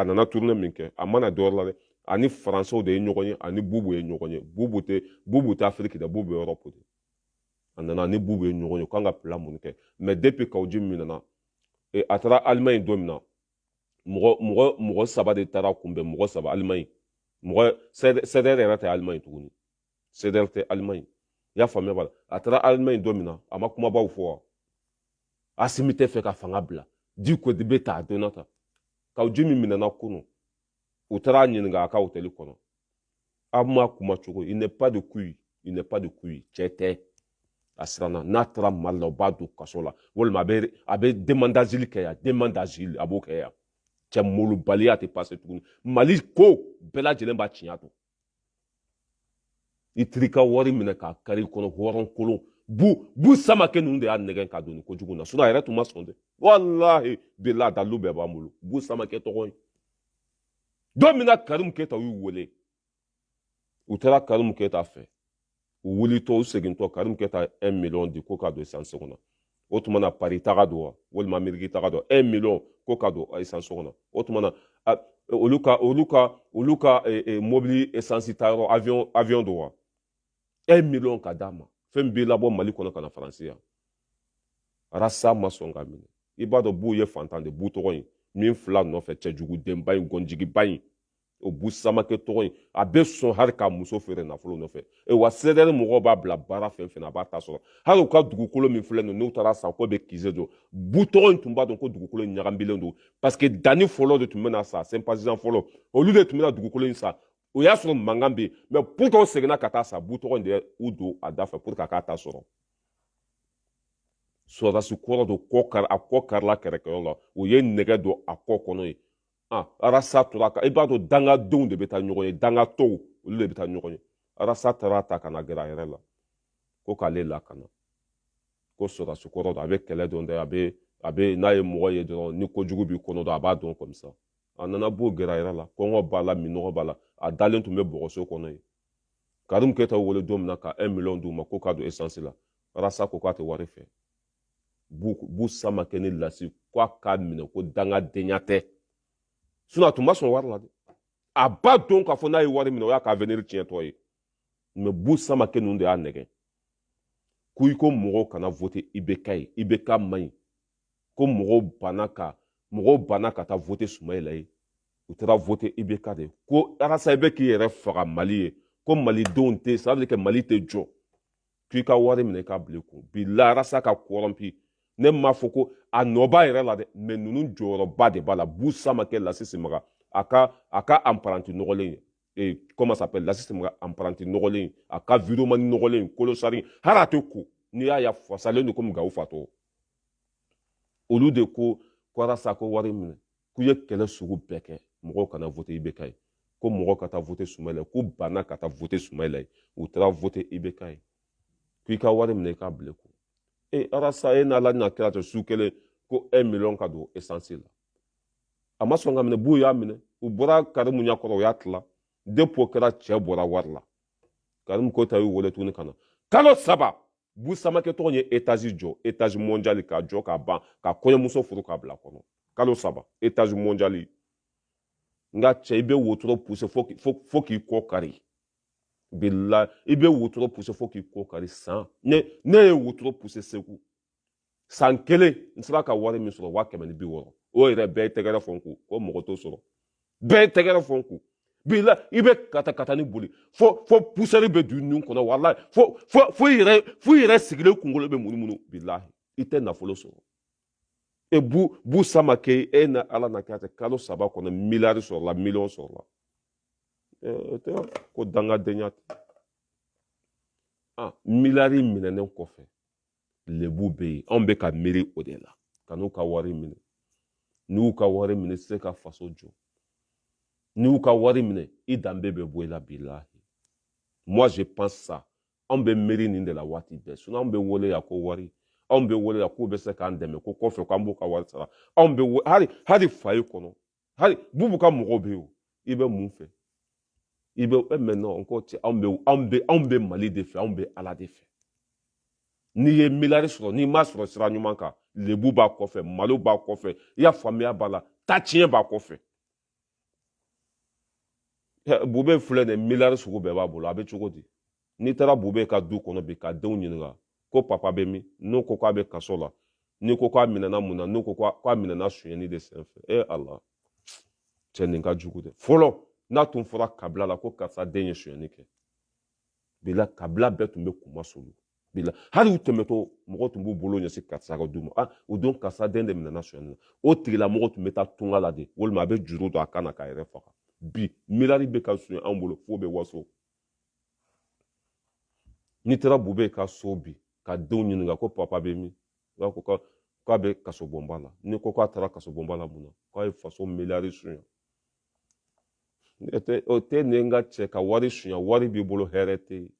nana tournée min kɛ a mana dɔ wɛrɛ la dɛ ani faransɛw de ye ɲɔgɔn ye ani bubu ye ɲɔgɔn ye bubu tɛ Afiriki dɛ bubu ye Europe de a nana ani bubu ye ɲɔgɔn ye k'an ka plan mun kɛ mais depuis Kawuji min nana a taara Allemagne don min na mɔgɔ 3 de taara kunbɛn mɔgɔ 3 Allemagne CDR yɛrɛ tɛ Allemagne tuguni CDR tɛ Allemagne i y'a faamuya b'a la a taara Allemagne don min na a ma kumabaw fɔ wa Asimi tɛ fɛ ka fanga bila Diko de bɛ ta a donna ta Kawuji min minɛna kunun u taara ɲininka a ka hôtel kɔnɔ a ma kuma cogo il n'est pas de couille cɛ tɛ a siranna n'a taara Mali la u b'a don kaso la walima a bɛ demande d'asile kɛ yan demande d'asile a b'o kɛ yan cɛ molobaliya tɛ passé tuguni Mali ko bɛɛ lajɛlen b'a tiɲɛ don i tiri ka wari minɛ k'a kari kɔnɔ hɔrɔn kolon bu Samakɛ ninnu de y'a nɛgɛn ka don ni kojugu na sinon a yɛrɛ tun ma sɔn dɛ walahi bilahi dalilu bɛɛ b'an bolo bu Samakɛ tɔgɔ ye don min na Karimu Keyita y'u wele u taara Karimu Keyita fɛ u wulitɔ u segintɔ Karimu Keyita 1 million di ko k'a don essence kɔnɔ o tuma na Paris taga don wa walima Ameriki taga don 1 million ko ka don essence kɔnɔ o tuma na olu ka mobili essence ta yɔrɔ avion don wa 1 million ka d'a ma fɛn b'i labɔ Mali kɔnɔ ka na Faransi yan Rassa ma sɔn ka minɛ i b'a dɔn Bu ye fantan de Bu tɔgɔ in min fila nɔfɛ cɛjugudenba in gɔnjigiba in o Bu Samakɛ tɔgɔ in a bɛ sɔn hali k'a muso feere nafolo nɔfɛ wa CDR mɔgɔw b'a bila baara fɛn fɛn a b'a ta sɔrɔ hali u ka dugukolo min filɛ n'u taara san ko bɛ kize don Bu tɔgɔ in tun b'a dɔn ko dugukolo in ɲagaminen don parce que danni fɔlɔ de tun bɛ na sa sympathisant fɔlɔ olu de tun bɛ na dugukolo in sa o y'a sɔrɔ mankan bɛ yen mais pour que o seginna ka taa sa Bu tɔgɔ in de y'u don a da fɛ pour que a k'a ta sɔrɔ sɔrɔdasi kɔrɔ don a kɔ karila kɛrɛkɛyɔrɔ la o ye nɛgɛ don a kɔ kɔnɔ ye Rassa tora kan i b'a dɔn dangadenw de bɛ taa ɲɔgɔn ye dangatɔw olu de bɛ taa ɲɔgɔn ye Rassa taara ta ka na gɛrɛ a yɛrɛ la ko k'ale lakana ko sɔrɔdasi kɔrɔ don a bɛ kɛlɛ dɔn dɛ a bɛ n'a ye mɔgɔ ye dɔrɔn ni kojugu b'i kɔnɔ dɔn a b'a dɔn comme ça a nana b'o gɛrɛ a yɛrɛ la kɔngɔ b'a la minɔgɔ b'a la a dalen tun bɛ bɔgɔso kɔnɔ ye Karim Keyita wele don min na ka 1 million d'u ma ko k'a don essence la Rassa ko k'a tɛ wari fɛ Bu Samakɛ ni Lasi k'a k'a minɛ ko dangadenya tɛ sinon a tun ma sɔn wari la dɛ a b'a dɔn k'a fɔ n'a ye wari minɛ o y'a ka avenir tiɲɛtɔ ye mais Bu Samakɛ ninnu de y'a nɛgɛ ko i ko mɔgɔw kana voter IBK ye IBK man ɲi ko mɔgɔw banna ka taa voter Soumaïla ye u taara voter IBK de ko Rassa i bɛ k'i yɛrɛ faga Mali ye ko malidenw tɛ ça veut dire que Mali tɛ jɔ k'i ka wari minɛ k'a bila i kun bilahi Rassa ka corrompu ne m'a fɔ ko a nɔ b'a yɛrɛ la dɛ mais ninnu jɔyɔrɔba de b'a la Bu Samakɛ Lasi Simaga a ka apprenti nɔgɔlen comment ça s'appelle Lasi Simaga apprenti nɔgɔlen a ka vidéoman nɔgɔlen kolosari hali a tɛ ko n'i y'a ye a fasalen don komi Gawo fatɔ olu de ko Rassa ko wari minɛ k'u ye kɛlɛ sugu bɛɛ kɛ mɔgɔw kana voter IBK ye ko mɔgɔw ka taa voter Soumaïla k'u banna ka taa voter Soumaïla ye u taara voter IBK ye k'i ka wari minɛ i k'a bila i kun Rassa e n'Ala n'a kɛra ten su kelen ko 1 million ka don essence la a ma sɔn ka minɛ Bu y'a minɛ u bɔra Karimu ɲɛkɔrɔ u y'a tila depuis o kɛra cɛ bɔra wari la Karim Keyita y'u wele tuguni ka na kalo 3 Bu Samakɛ tɔgɔ ye étage jɔ étage mondial k'a jɔ k'a ban ka kɔɲɔmuso furu k'a bila kɔnɔ kalo 3 étage mondial nka cɛ i bɛ wotoro pousser fo k'i kɔ kari bilahi i bɛ wotoro pousser fo k'i kɔ kari san ne ye wotoro pousser Segu san kelen n sera ka wari min sɔrɔ 160 o yɛrɛ bɛɛ ye tɛgɛrɛ fɔ n kun ko mɔgɔ t'o sɔrɔ bɛɛ ye tɛgɛrɛ fɔ n kun bilahi i bɛ kata ni boli fo poussière bɛ don i nun kɔnɔ walahi fo i yɛrɛ sigilen kunkolo bɛ munumunu bilahi i tɛ nafolo sɔrɔ Bu Samakɛ e na Ala na kɛra ten kalo 3 kɔnɔ miliyari sɔrɔla miliyɔn sɔrɔla ko dangadenya tɛ miliyari minɛnen kɔfɛ lebu bɛ yen anw bɛ ka miiri o de la ka n'u ka wari minɛ n'u ka wari minɛ se ka faso jɔ n'u ka wari minɛ i danbe bɛ bɔ i la bilahi moi je pense ça anw bɛ miiri nin de la waati bɛɛ sinon anw bɛ wele yan ko wari anw bɛ wele yan k'u bɛ se k'an dɛmɛ ko kɔfɛ k'an b'u ka wari sara anw bɛ hali fayi kɔnɔ hali Bubu ka mɔgɔw bɛ yen i bɛ mun fɛ i bɛ maintenant encore cɛ anw bɛ Mali de fɛ anw bɛ Ala de fɛ n'i ye miliyari sɔrɔ n'i m'a sɔrɔ sira ɲuman kan lebu b'a kɔfɛ malo b'a kɔfɛ i y'a faamuya b'a la taciɲɛ b'a kɔfɛ Bube filɛ nin miliyari sugu bɛɛ b'a bolo a bɛ cogo di n'i taara Bube ka du kɔnɔ bi ka denw ɲininka ko papa bɛ min n'u ko k'a bɛ kaso la n'i ko k'a minɛna mun na n'u ko k'a minɛna sonyɛni de senfɛ Ala cɛ nin ka jugu dɛ fɔlɔ n'a tun fɔra kabila la ko karisa den ye sonyɛni kɛ bila kabila bɛɛ tun bɛ kuma solu bila hali u tɛmɛtɔ mɔgɔ tun b'u bolo ɲɛsin karisa ka du ma o don karisa den de minɛna sonyɛni na o tigilamɔgɔ tun bɛ taa tunga la de walima a bɛ juru don a kan na k'a yɛrɛ faga bi miliyari bɛ ka sonya anw bolo fo bɛ waso n'i taara Bube ka so bi ka denw ɲininka ko papa bɛ min u ko k'a bɛ kasobonba la n'i ko k'a taara kasobonba la mun na k'a ye faso miliyari sonya o tɛ nin ka cɛ ka wari sonya wari b'i bolo hɛrɛ tɛ yen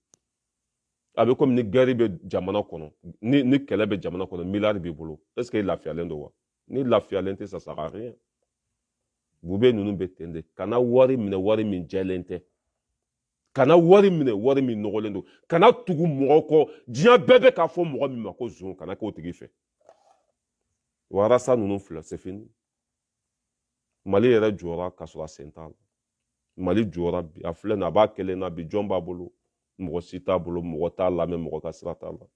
a bɛ komi ni guerre bɛ jamana kɔnɔ ni kɛlɛ bɛ jamana kɔnɔ miliyari b'i bolo est-ce que i lafiyalen don wa ni lafiyalen tɛ ça sert à rien Bube ninnu bɛ ten de kana wari minɛ wari min jɛlen tɛ kana wari minɛ wari min nɔgɔlen don kana tugu mɔgɔ kɔ diɲɛ bɛɛ bɛ k'a fɔ mɔgɔ min ma ko zon kana k'o tigi fɛ Warasa nunu filɛ c'est fini. Mali yɛrɛ jɔra ka sɔrɔ a sen t'a la. Mali jɔra bi a filɛ na a b'a kelen na bi jɔn b'a bolo mɔgɔ si t'a bolo mɔgɔ t'a lamɛn mɔgɔ ka sira t'a la.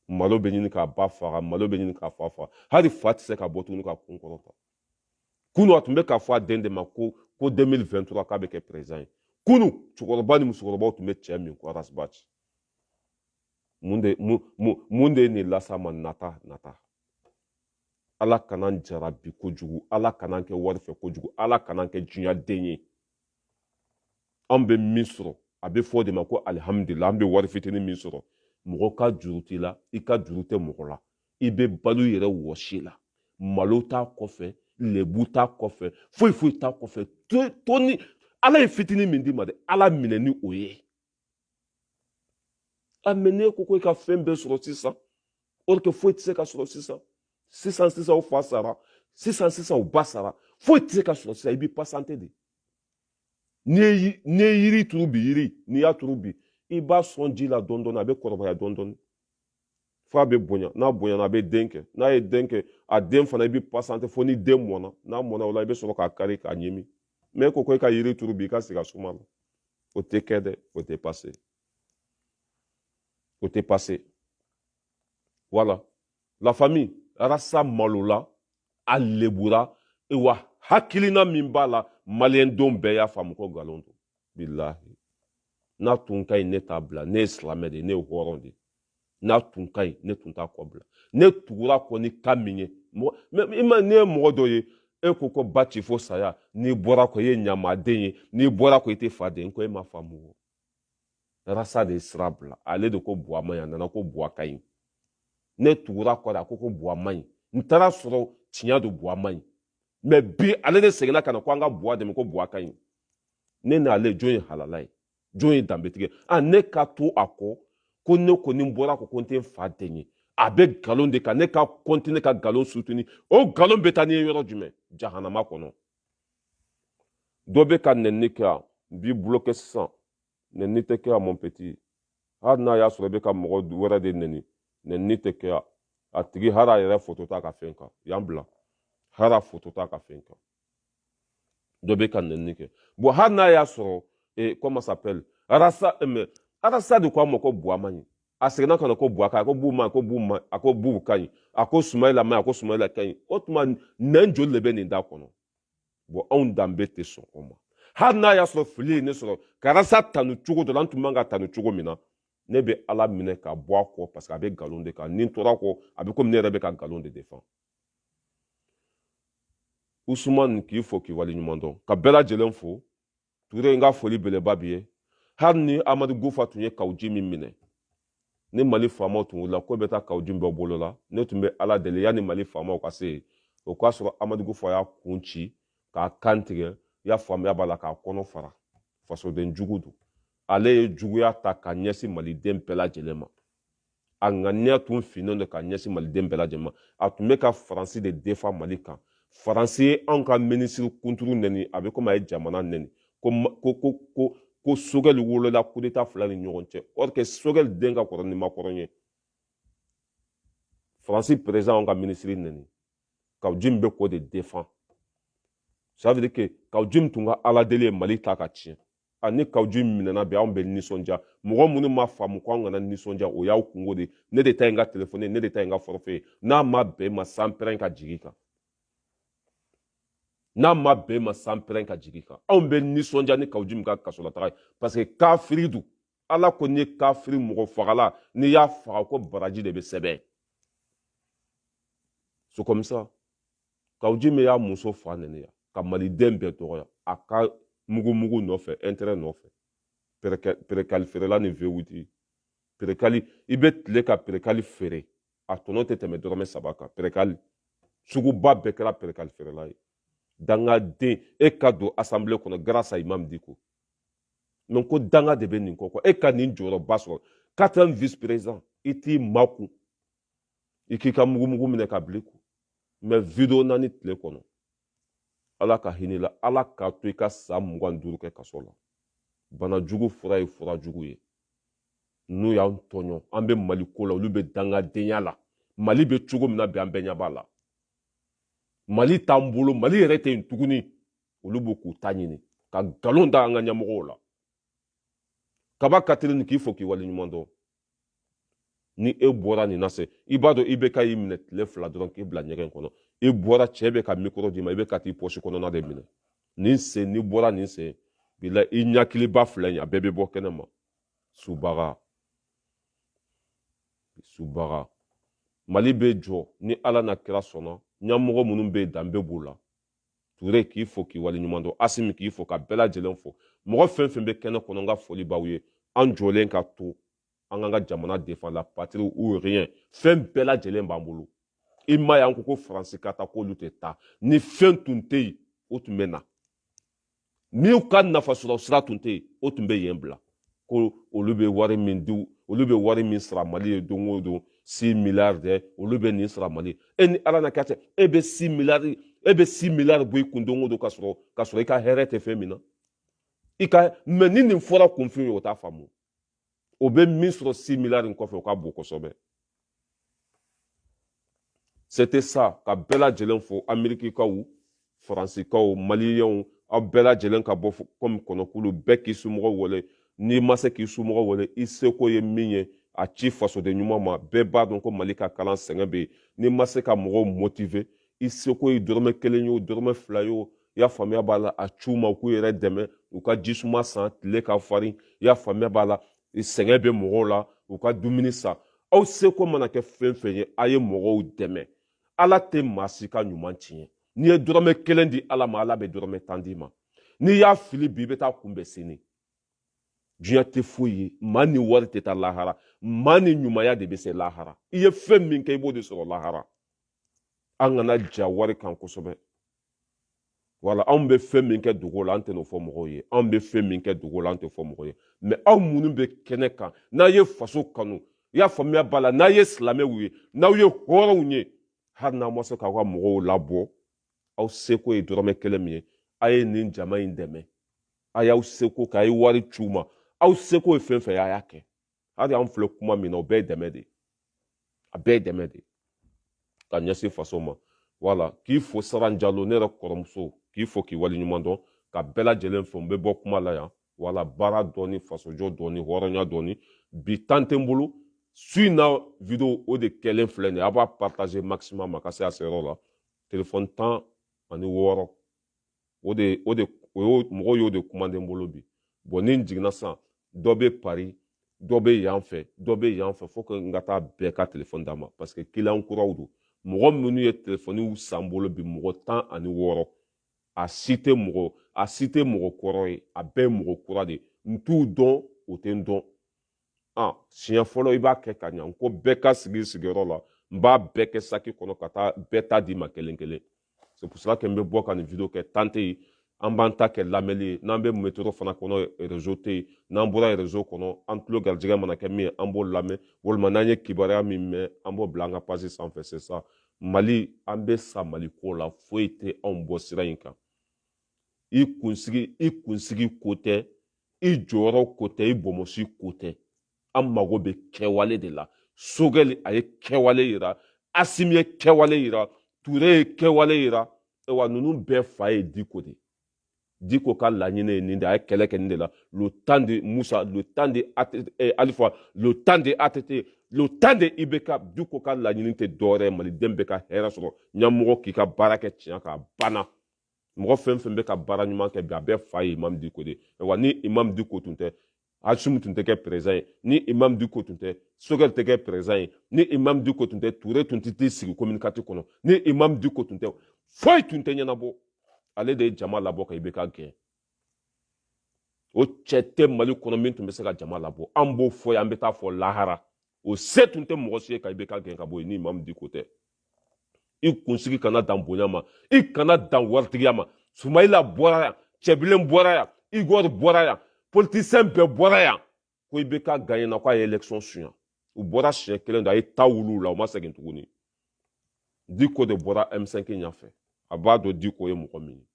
Malo bɛ ɲini k'a ba faga malo bɛ ɲini k'a fa faga hali fa tɛ se ka bɔ tuguni ka kun kɔrɔta. Kunu a tun bɛ k'a fɔ a den de ma ko 2023 k'a bɛ kɛ président ye. Kunu cɛkɔrɔba ni musokɔrɔbaw tun bɛ cɛ min ko Arasbachi. Mun de ye nin las'a ma nata. Ala kana jara bi kojugu ala kana kɛ wari fɛ kojugu ala kana kɛ diɲɛ den ye. An bɛ min sɔrɔ a bɛ fɔ de ma ko alihamudulila an bɛ wari fitinin min sɔrɔ mɔgɔ ka juru t'i la i ka juru tɛ mɔgɔ la i bɛ balo yɛrɛ wɔsi la malo t'a kɔfɛ lebu t'a kɔfɛ foyi t'a kɔfɛ to ni ala ye fitinin min d'i ma dɛ ala minɛ ni o ye. A mɛ ne ko i ka fɛn bɛɛ sɔrɔ sisan or que foyi tɛ se ka sɔrɔ sisan o fa sara sisan o ba sara foyi tɛ se ka sɔrɔ sisan i b'i pasante de. N'i ye yiri turu bi yiri n'i y'a turu bi i b'a sɔn ji la dɔɔni a bɛ kɔrɔbaya dɔɔni f'a bɛ bonya n'a bonyana a bɛ den kɛ n'a ye den kɛ a den fana i bɛ pasante fo ni den mɔna n'a mɔna o la i bɛ sɔrɔ k'a kari k'a ɲimi mais ko i ka yiri turu bi i ka sigi a suma la o tɛ kɛ dɛ o tɛ passé voilà la famille Arasa malola a lebura wa hakilina min b'a la maliyɛn don bɛɛ y'a faamu ko nkalon don bilahi n'a tun ka ɲi ne t'a bila ne ye silamɛ de ye ne ye hɔrɔn de ye n'a tun ka ɲi ne tun t'a kɔ bila ne tugura kɔ ni ka min ye ne ye mɔgɔ dɔ ye e ko ba ci fo saya n'i bɔra kɔ i ye ɲamaden ye n'i bɔra kɔ i tɛ faden ko e ma faamu Arasa de ye sira bila ale de ko buwa man ɲi a nana ko buwa ka ɲi ne tugura kɔ de a ko buwa man ɲi n taara sɔrɔ tiɲɛ don buwa man ɲi mais bi ale de seginna ka na ko an ka buwa dɛmɛ ko buwa ka ɲi ne n'ale jɔn ye halala ye jɔn ye danbetigi ne ka to a kɔ ko ne kɔni bɔra ko n tɛ fa den ye a bɛ nkalon de kan ne ka continuer ka nkalon soutenir o nkalon bɛ taa ni ye yɔrɔ jumɛn jahanama kɔnɔ dɔ bɛ ka nɛni kɛ yan n b'i bloqué sisan nɛni tɛ kɛ yan mon petit hali n'a y'a sɔrɔ i bɛ ka mɔgɔ wɛrɛ de nɛni nɛni tɛ kɛ yan a tigi hali a yɛrɛ foto t'a ka fɛn kan yan bila hali a foto t'a ka fɛn kan dɔ bɛ ka nɛni kɛ bon hali n'a y'a sɔrɔ comment ça s'appelle Arasa de ko a ma ko buwa man ɲi a seginna ka na ko buwa ka ɲi ko bu man ɲi ko bu man ɲi a ko bu ka ɲi a ko Sumayila man ɲi a ko Sumayila ka ɲi o tuma nɛn joli de bɛ nin da kɔnɔ bon anw danbe tɛ sɔn o ma hali n'a y'a sɔrɔ fili ye ne sɔrɔ ka Arasa tanu cogo dɔ la an tun man ka tanu cogo min na ne bɛ ala minɛ ka bɔ a kɔ parce que a bɛ nkalon de kan ni n tora kɔ a bɛ komi ne yɛrɛ bɛ ka nkalon de défend Usumani k'i fo k'i waleɲuman dɔn ka bɛɛ lajɛlen fo Ture n ka foli beleba b'i ye hali ni Amadu Gufa tun ye kawuji min minɛ ni Mali faamaw tun wulila ko bɛ taa kawuji bɛɛ bolo la ne tun bɛ ala deli yanni Mali faamaw ka se o k'a sɔrɔ Amadu Gufa y'a kun ci k'a kan tigɛ y'a faamuya b'a la k'a kɔnɔ fara fasoden jugu don ale ye juguya ta ka ɲɛsin maliden bɛɛ lajɛlen ma a ŋaniya tun finnen don ka ɲɛsin maliden bɛɛ lajɛlen ma a tun bɛ ka Faransi de défend Mali kan Faransi ye anw ka minisiri kunturu nɛni a bɛ komi a ye jamana nɛni ko Sogɛli wolola coup d'état fila ni ɲɔgɔn cɛ or que Sogɛli den ka kɔrɔ ni Makɔrɔn ye Faransi président anw ka minisiri nɛni kawuji min bɛ k'o de défend ça veut dire que kawuji min tun ka ala deli ye Mali ta ka tiɲɛ ni kawuji minɛna bi anw bɛ nisɔndiya mɔgɔ minnu ma faamu ko an kana nisɔndiya o y'aw kungo de ne de ta ye n ka téléphone ne de ta ye n ka forfait n'a ma bɛn ma sanpɛrɛn ka jigin kan n'a ma bɛn ma sanpɛrɛn ka jigin kan anw bɛ nisɔndiya ni kawuji min ka kasolataga ye parce que kafiri don ala ko ni ye kafiri mɔgɔ fagala n'i y'a faga ko baraji de bɛ sɛbɛn c'est comme ça kawuji min y'a muso fa nɛni yan ka maliden bɛɛ dɔgɔya a ka mugu nɔfɛ intérêt nɔfɛ perekali feerela ni V8 perekali i bɛ tile ka perekali feere a tɔnɔ tɛ tɛmɛ dɔrɔmɛ 3 kan perekali suguba bɛɛ kɛra perekali feerela ye dangaden e ka don assemblée kɔnɔ grâce à Imam Diko mais ko danga de bɛ nin kɔ quoi e ka nin jɔyɔrɔba sɔrɔ 4e vice président i t'i makun i k'i ka mugu minɛ ka bila i kun mais vidéo 4 tile kɔnɔ ala ka hinɛ la ala k'a to i ka san 25 kɛ kaso la bana jugu fura ye fura jugu ye n'u y'an tɔɲɔ an bɛ Mali ko la olu bɛ dangadenya la Mali bɛ cogo min na bi an bɛɛ ɲɛ b'a la Mali t'an bolo Mali yɛrɛ tɛ yen tuguni olu b'o k'u ta ɲini ka nkalon da an ka ɲɛmɔgɔw la Kaba Catherine k'i fo k'i waleɲuman dɔn ni e bɔra nin na se i b'a dɔn IBK y'i minɛ tile 2 dɔrɔn k'i bila ɲɛgɛn kɔnɔ i bɔra cɛ bɛ ka micro d'i ma i bɛ ka t'i poche kɔnɔna de minɛ nin sen ni bɔra nin sen bila i ɲakiliba filɛ nin a bɛɛ bɛ bɔ kɛnɛ ma subaga Mali bɛ jɔ ni Ala n'a kira sɔnna ɲɛmɔgɔ minnu bɛ yen danbe b'u la Ture k'i fo k'i waleɲuman dɔn Asimi k'i fo ka bɛɛ lajɛlen fo mɔgɔ fɛn fɛn bɛ kɛnɛ kɔnɔ n ka foli b'aw ye an jɔlen ka to an k'an ka jamana défend la patrie ou rien fɛn bɛɛ lajɛlen b'an bolo i ma ye an ko Faransi ka taa k'olu tɛ taa ni fɛn tun tɛ yen o tun bɛ na n'u ka nafasɔrɔ sira tun tɛ yen o tun bɛ yen bila ko olu bɛ wari min di olu bɛ wari min sara Mali ye don o don 6 milliards dɛ olu bɛ nin sara Mali e ni Ala na kɛ cɛ e bɛ 6 milliards bɔ i kun don o don ka sɔrɔ i ka hɛrɛ tɛ fɛn min na mais ni nin fɔra kunfin ye o t'a faamu o bɛ min sɔrɔ 6 milliards in kɔfɛ o ka bon kosɛbɛ c'était ça ka bɛɛ lajɛlen fo Amerikikaw Faransikaw Maliyɛnw aw bɛɛ lajɛlen ka bɔ comme kɔnɔkulu bɛɛ k'i somɔgɔw wele n'i ma se k'i somɔgɔw wele i seko ye min ye a ci fasoden ɲuman ma bɛɛ b'a dɔn ko Mali ka kalan sɛgɛn bɛ yen n'i ma se ka mɔgɔw motiver i seko ye dɔrɔmɛ 1 ye o dɔrɔmɛ 2 ye o i y'a faamuya b'a la a ciw ma u k'u yɛrɛ dɛmɛ u ka jisuma san tile ka farin i y'a faamuya b'a la sɛgɛn bɛ mɔgɔw la u ka dumuni san aw seko mana kɛ fɛn fɛn ye a ye mɔgɔw dɛmɛ Ala tɛ maa si ka ɲuman tiɲɛ n'i ye dɔrɔmɛ 1 di Ala ma Ala bɛ dɔrɔmɛ 10 d'i ma n'i y'a fili bi i bɛ taa kunbɛn sini diɲɛ tɛ foyi ye maa ni wari tɛ taa lahara maa ni ɲumanya de bɛ se lahara i ye fɛn min kɛ i b'o de sɔrɔ lahara an kana ja wari kan kosɛbɛ wala anw bɛ fɛn min kɛ dogo la an tɛ n'o fɔ mɔgɔw ye anw bɛ fɛn min kɛ dogo la an tɛ fɔ mɔgɔw ye mais aw minnu bɛ kɛnɛ kan n'a ye faso kanu i y'a faamuya b'a la n'a ye silamɛw ye n'aw ye hɔrɔnw ye hali n'a ma se k'aw ka mɔgɔw labɔ aw seko ye dɔrɔmɛ 1 min ye a ye nin jama in dɛmɛ a y'aw seko kɛ a ye wari ci u ma aw seko ye fɛn fɛn ye a y'a kɛ hali an filɛ kuma min na o bɛɛ ye dɛmɛ de a bɛɛ ye dɛmɛ de ka ɲɛsin faso ma wala k'i fo Saran Jalo ne yɛrɛ kɔrɔmuso k'i fo k'i waleɲuman dɔn ka bɛɛ lajɛlen fo n bɛ bɔ kuma la yan wala baara dɔɔni fasojɔ dɔɔni hɔrɔnya dɔɔni bi temps tɛ n bolo su in na video o de kɛlen filɛ nin ye a b'a partager maximum a ka se a seyɔrɔ la téléphone 16 o y'o mɔgɔw y'o de commandé n bolo bi bon ni n jiginna sisan dɔ bɛ Paris dɔ bɛ yan fɛ fo que n ka taa bɛɛ ka téléphone d'a ma parce que client kuraw don mɔgɔ minnu ye téléphone san n bolo bi mɔgɔ 16 a si tɛ mɔgɔ kɔrɔ ye a bɛɛ ye mɔgɔ kura de n t'u dɔn o tɛ n dɔn siɲɛ fɔlɔ i b'a kɛ ka ɲa ko bɛɛ ka sigi sigiyɔrɔ la n b'a bɛɛ kɛ saki kɔnɔ ka taa bɛɛ ta di ma kelen kelen c'est pour cela que n bɛ bɔ ka nin video kɛ tan tɛ yen an b'an ta kɛ lamɛnni ye n'an bɛ métro fana kɔnɔ réseau tɛ yen n'an bɔra réseau kɔnɔ an tulo garijɛgɛ mana kɛ min ye an b'o lamɛn walima n'an ye kibaruya min mɛn an b'o bila an ka page sanfɛ c'est ça Mali an bɛ sa Mali ko la foyi tɛ anw bɔ sira in kan i kunsigi ko tɛ i jɔyɔrɔ ko tɛ i bɔnmɔsi ko tɛ an mago bɛ kɛwale de la Sogɛli a ye kɛwale yira Asimi ye kɛwale yira Ture ye kɛwale yira wa ninnu bɛɛ fa ye Diko de Diko ka laɲini ye nin de a ye kɛlɛ kɛ nin de la le temps de Musa le temps de Alifa le temps de ATT le temps de IBK Diko ka laɲini tɛ dɔwɛrɛ ye maliden bɛ ka hɛrɛ sɔrɔ ɲɛmɔgɔ k'i ka baara kɛ tiɲɛ kan a banna mɔgɔ fɛn fɛn bɛ ka baara ɲuman kɛ bi a bɛɛ fa ye Imam Diko de wa ni Imam Diko tun tɛ Asimi tun tɛ kɛ président ye ni Imam Diko tun tɛ Sogɛli tɛ kɛ président ye ni Imam Diko tun tɛ Ture tun tɛ t'i sigi communiqué kɔnɔ ni Imam Diko tun tɛ foyi tun tɛ ɲɛnabɔ ale de ye jama labɔ ka IBK gɛn o cɛ tɛ Mali kɔnɔ min tun bɛ se ka jama labɔ an b'o fɔ yan an bɛ taa fɔ lahara o se tun tɛ mɔgɔ si ye ka IBK gɛn ka bɔ yen ni Imam Diko tɛ i kunsigi kana dan bonya ma i kana dan waritigiya ma Sumayila bɔra yan Cɛbilen bɔra yan Igor bɔra yan politicien bɛɛ bɔra yan ko IBK gagné na ko a ye élection suɲa u bɔra siɲɛ kelen de a ye ta wulu la u ma segin tuguni Diko de bɔra M5 ɲɛfɛ a b'a dɔn Diko ye mɔgɔ min ye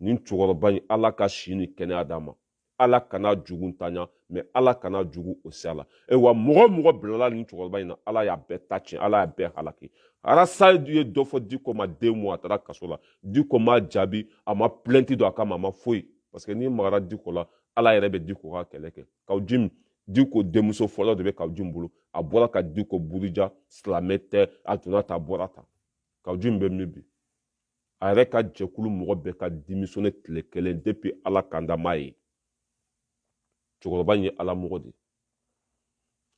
nin cɛkɔrɔba in Ala ka si ni kɛnɛya d'a ma Ala kana jugu ntanya mais Ala kana jugu o si a la wa mɔgɔ bilala nin cɛkɔrɔba in na Ala y'a bɛɛ ta tiɲɛ Ala y'a bɛɛ halaki arasa ye dɔ fɔ Diko ma 2 mois a taara kaso la Diko ma jaabi a ma plainte dɔ a kama a ma foyi parce que n'i magara Diko la Ala yɛrɛ bɛ Diko ka kɛlɛ kɛ Kawujim Diko denmuso fɔlɔ de bɛ Kawujim bolo a bɔra ka Diko buruja silamɛ tɛ a donna ta a bɔra ta Kawujim bɛ min bi a yɛrɛ ka jɛkulu mɔgɔ bɛɛ ka démissionné tile 1 depuis Ala kanda m'a ye cɛkɔrɔba in ye Ala mɔgɔ de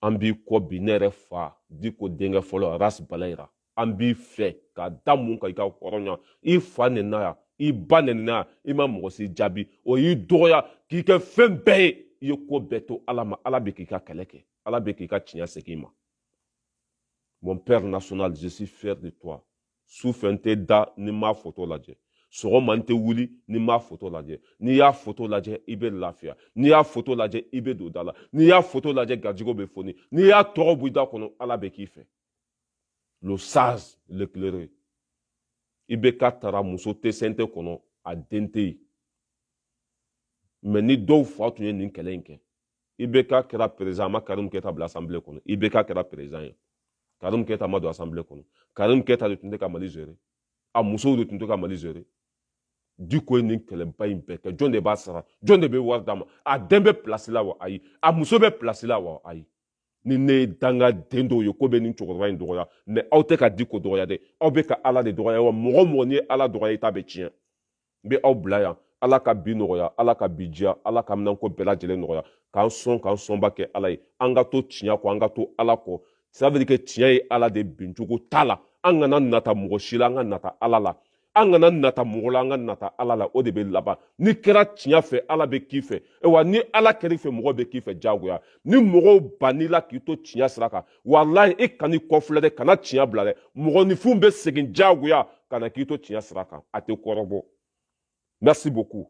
an b'i kɔ bi ne yɛrɛ fa Diko denkɛ fɔlɔ Ras Balayira an b'i fɛ ka da mun kan i ka hɔrɔnya i fa nɛnina yan i ba nɛnina yan i ma mɔgɔ si jaabi o y'i dɔgɔya k'i kɛ fɛn bɛɛ ye i ye ko bɛɛ to Ala ma Ala bɛ k'i ka kɛlɛ kɛ Ala bɛ k'i ka tiɲɛ segin i ma mon père national je suis fier de toi sufɛ n tɛ da ni m'a photo lajɛ sɔgɔma n tɛ wuli ni m'a photo lajɛ n'i y'a photo lajɛ i bɛ lafiya n'i y'a photo lajɛ i bɛ don da la n'i y'a photo lajɛ garijɛgɛw bɛ foni n'i y'a tɔgɔ bɔ i da kɔnɔ Ala bɛ k'i fɛ le sage l'éclairé IBK taara muso tɛsɛn tɛ kɔnɔ a den tɛ yen mais ni dɔw fa tun ye nin kɛlɛ in kɛ IBK kɛra président a ma Karim Keyita bila assemblée kɔnɔ IBK kɛra président ye Karim Keyita ma don assemblée kɔnɔ Karim Keyita de tun tɛ ka Mali gérer a musow de tun tɛ ka Mali gérer Diko ye nin kɛlɛba in bɛɛ kɛ jɔn de b'a sara jɔn de bɛ wari d'a ma a den bɛ place la wa ayi a muso bɛ place la wa ayi ni ne ye danga den dɔw ye ko bɛ nin cɛkɔrɔba in dɔgɔya mais aw tɛ ka Diko dɔgɔya dɛ aw bɛ ka Ala de dɔgɔya wa mɔgɔ mɔgɔ n'i ye Ala dɔgɔya i ta bɛ tiɲɛ n bɛ aw bila yan Ala ka bi nɔgɔya Ala ka bi diya Ala ka minɛnko bɛɛ lajɛlen nɔgɔya k'an sɔnba kɛ Ala ye an ka to tiɲɛ kɔ an ka to Ala kɔ ça veut dire que tiɲɛ ye Ala de bin cogo t'a la an kana nata mɔgɔ si la an ka nata Ala la an kana nata mɔgɔ la an ka nata Ala la o de bɛ laban ni kɛra tiɲɛ fɛ Ala bɛ k'i fɛ wa ni Ala kɛr'i fɛ mɔgɔ bɛ k'i fɛ diyagoya ni mɔgɔw bann'i la k'i to tiɲɛ sira kan walahi i kan'i kɔfilɛ dɛ kana tiɲɛ bila dɛ mɔgɔninfinw bɛ segin diyagoya ka na k'i to tiɲɛ sira kan a tɛ kɔrɔbɔ merci beaucoup